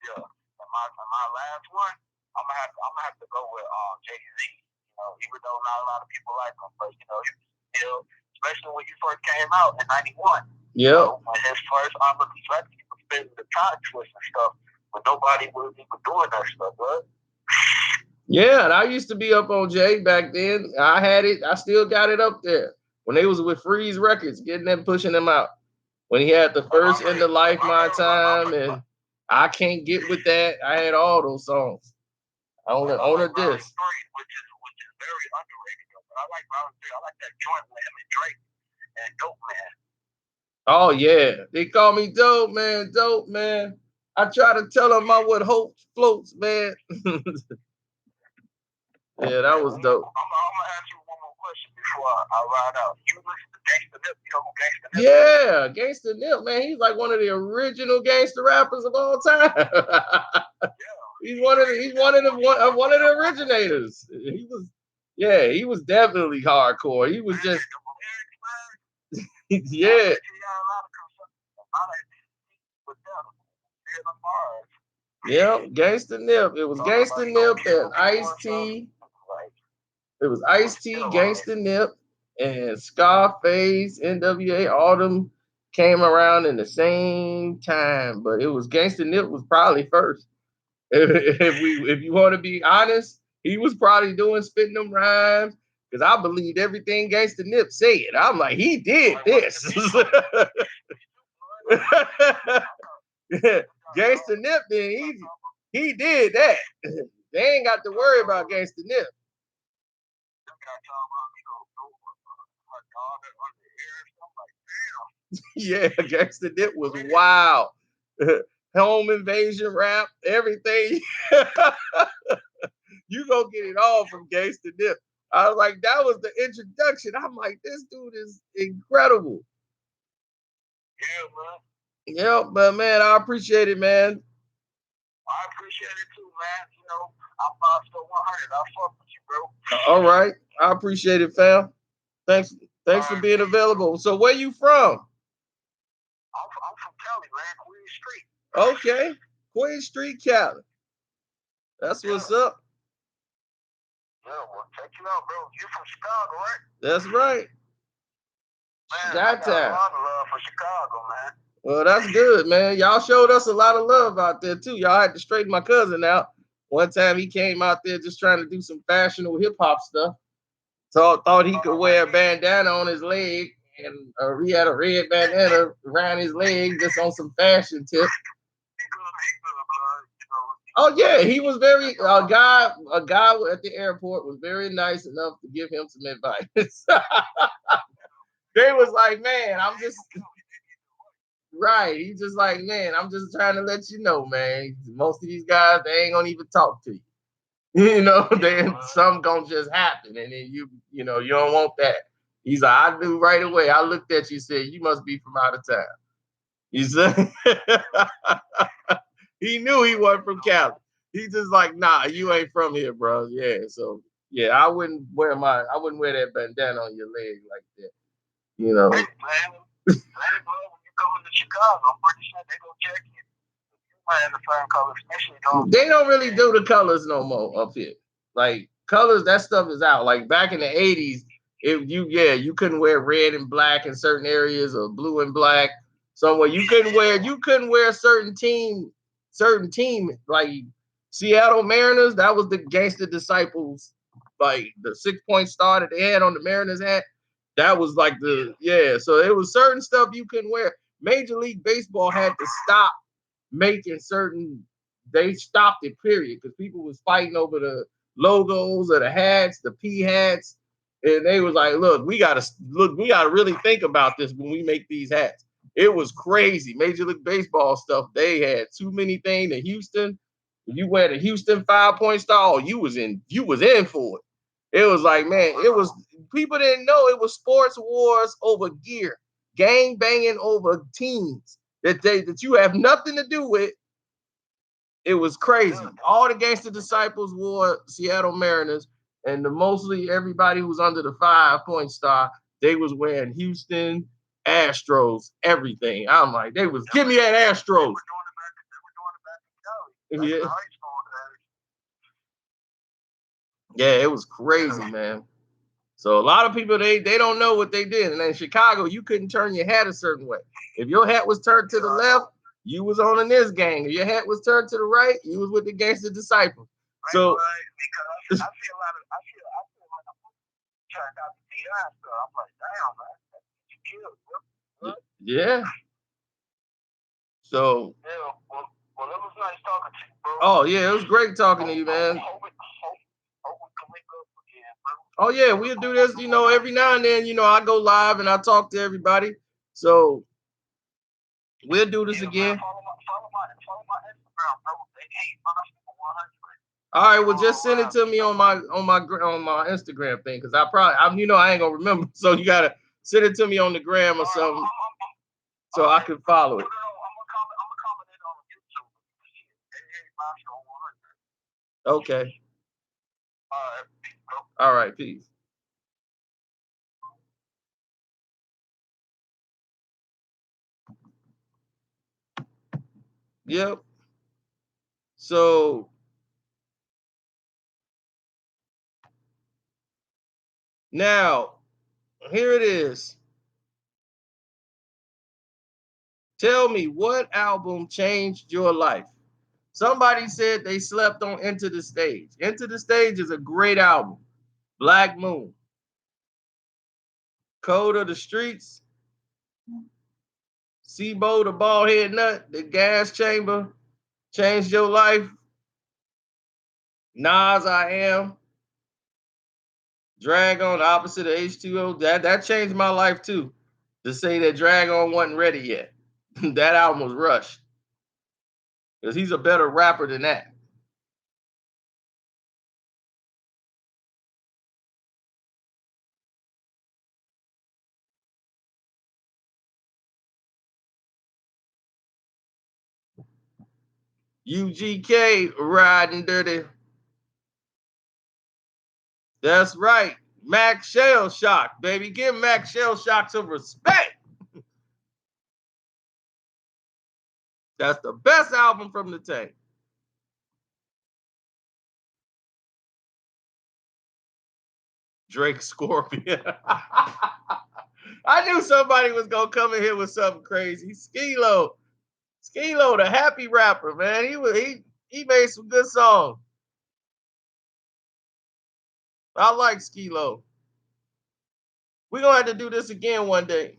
Yeah, my last one, I'm gonna have to go with Jay-Z. You know, even though not a lot of people like him, but you know, still, especially when he first came out in '91. Yeah. You know, when his first album, he was spinning the time twist and stuff, but nobody was even doing that stuff, right? Yeah, and I used to be up on Jay back then. I had it. I still got it up there when they was with Freeze Records, getting them, pushing them out. When he had the first End of Life, My Time, and I Can't Get With That. I had all those songs on a disc. Which is very underrated, though. But I like Round 3. I like that joint with him and Drake and Dope Man. Oh yeah, they call me Dope Man. I try to tell them what hope floats, man. Yeah, that was dope. I'm gonna ask you one more question before I ride out. You listen to Gangsta Nip? You know who Gangsta Nip is? Yeah, Gangsta Nip, man. He's like one of the original gangster rappers of all time. He's one of the originators. He was definitely hardcore. He was just yeah. Yep, Gangsta Nip. It was Gangsta Nip and Ice-T. It was Ice-T, Gangsta Nip, and Scarface, NWA. All them came around in the same time, but it was Gangsta Nip was probably first. If you want to be honest, he was probably spitting them rhymes because I believed everything Gangsta Nip said. I'm like, he did this. Gangsta Nip, then he did that. They ain't got to worry about Gangsta Nip. Yeah, Gangsta Nip was wild. Home invasion rap, everything. You go get it all from Gangsta Nip. I was like, that was the introduction. I'm like, this dude is incredible. Yeah, man. Yeah, but man, I appreciate it, man. I appreciate it too, man. You know, I'm Bosco 100. I fuck with you, bro. All right, I appreciate it, fam. Thanks for being available. So, where you from? I'm from Cali, man. Queen Street. Okay, Queen Street, Cali. That's what's up. Yeah, well, check you out, bro. You're from Chicago, right? That's right. Man, I got a lot of love for Chicago, man. Well, that's good, man. Y'all showed us a lot of love out there too. Y'all had to straighten my cousin out. One time he came out there just trying to do some fashionable hip hop stuff. So thought he could wear a bandana on his leg, and he had a red bandana around his leg just on some fashion tip. Oh yeah, he was very a guy at the airport was very nice enough to give him some advice. They was like, man, I'm just right. He's just like, man, I'm just trying to let you know, man. Most of these guys, they ain't gonna even talk to you. You know, then something gonna just happen, and then you don't want that. He's like, I knew right away. I looked at you, said, you must be from out of town. He said, he knew he wasn't from Cali. He's just like, nah, you ain't from here, bro. Yeah, so yeah, I wouldn't wear that bandana on your leg like that. You know. Hey, man, when you come to Chicago, I'm pretty sure they gonna check you. They don't really do the colors no more up here. Like colors, that stuff is out. Like back in the 80s, you couldn't wear red and black in certain areas or blue and black somewhere. You couldn't wear certain team like Seattle Mariners. That was the Gangster Disciples, like the 6-point star that they had on the Mariners hat. That was like so it was certain stuff you couldn't wear. Major League Baseball had to stop making certain, they stopped it, period, because people was fighting over the logos or the hats, the P hats, and they was like, we gotta really think about this when we make these hats. It was crazy. Major League Baseball stuff, they had too many things in Houston. If you wear the Houston 5-point star, you was in for it. It was like, man, people didn't know it was sports wars over gear, gang banging over teams that you have nothing to do with. It was crazy. All the Gangster Disciples wore Seattle Mariners, and mostly everybody who was under the 5-point star, they was wearing Houston Astros, everything. I'm like, they was, give me that Astros. Yeah. Yeah, it was crazy, man. So a lot of people, they don't know what they did. And in Chicago, you couldn't turn your hat a certain way. If your hat was turned to the left, you was on in this gang. If your hat was turned to the right, you was with the Gangster Disciples. So because I feel like I'm trying out the DI stuff. I'm like, damn, man, you killed, bro. Yeah. So well, it was nice talking to you, bro. Oh yeah, it was great talking to you, man. Oh yeah, we'll do this, every now and then, I go live and I talk to everybody. So we'll do this again. Follow my Instagram, bro. All right, well, just send it to me on my Instagram thing, because I ain't gonna remember. So you gotta send it to me on the gram or something, so I can follow it. Okay. All right, peace. Yep. So now here it is. Tell me what album changed your life? Somebody said they slept on Enter the Stage. Enter the Stage is a great album. Black Moon, Code of the Streets, Sibo the Bald Head Nut, The Gas Chamber, Changed Your Life, Nas I Am, Drag On, opposite of H2O. That changed my life too. To say that Drag On wasn't ready yet. That album was rushed. Because he's a better rapper than that. UGK riding dirty. That's right. Mac Shell Shock, baby. Give Mac Shell Shock some respect. That's the best album from the tank. Drake Scorpion. I knew somebody was gonna come in here with something crazy. Skee-Lo, the happy rapper, man. He made some good songs. I like Skee-Lo. We're gonna have to do this again one day.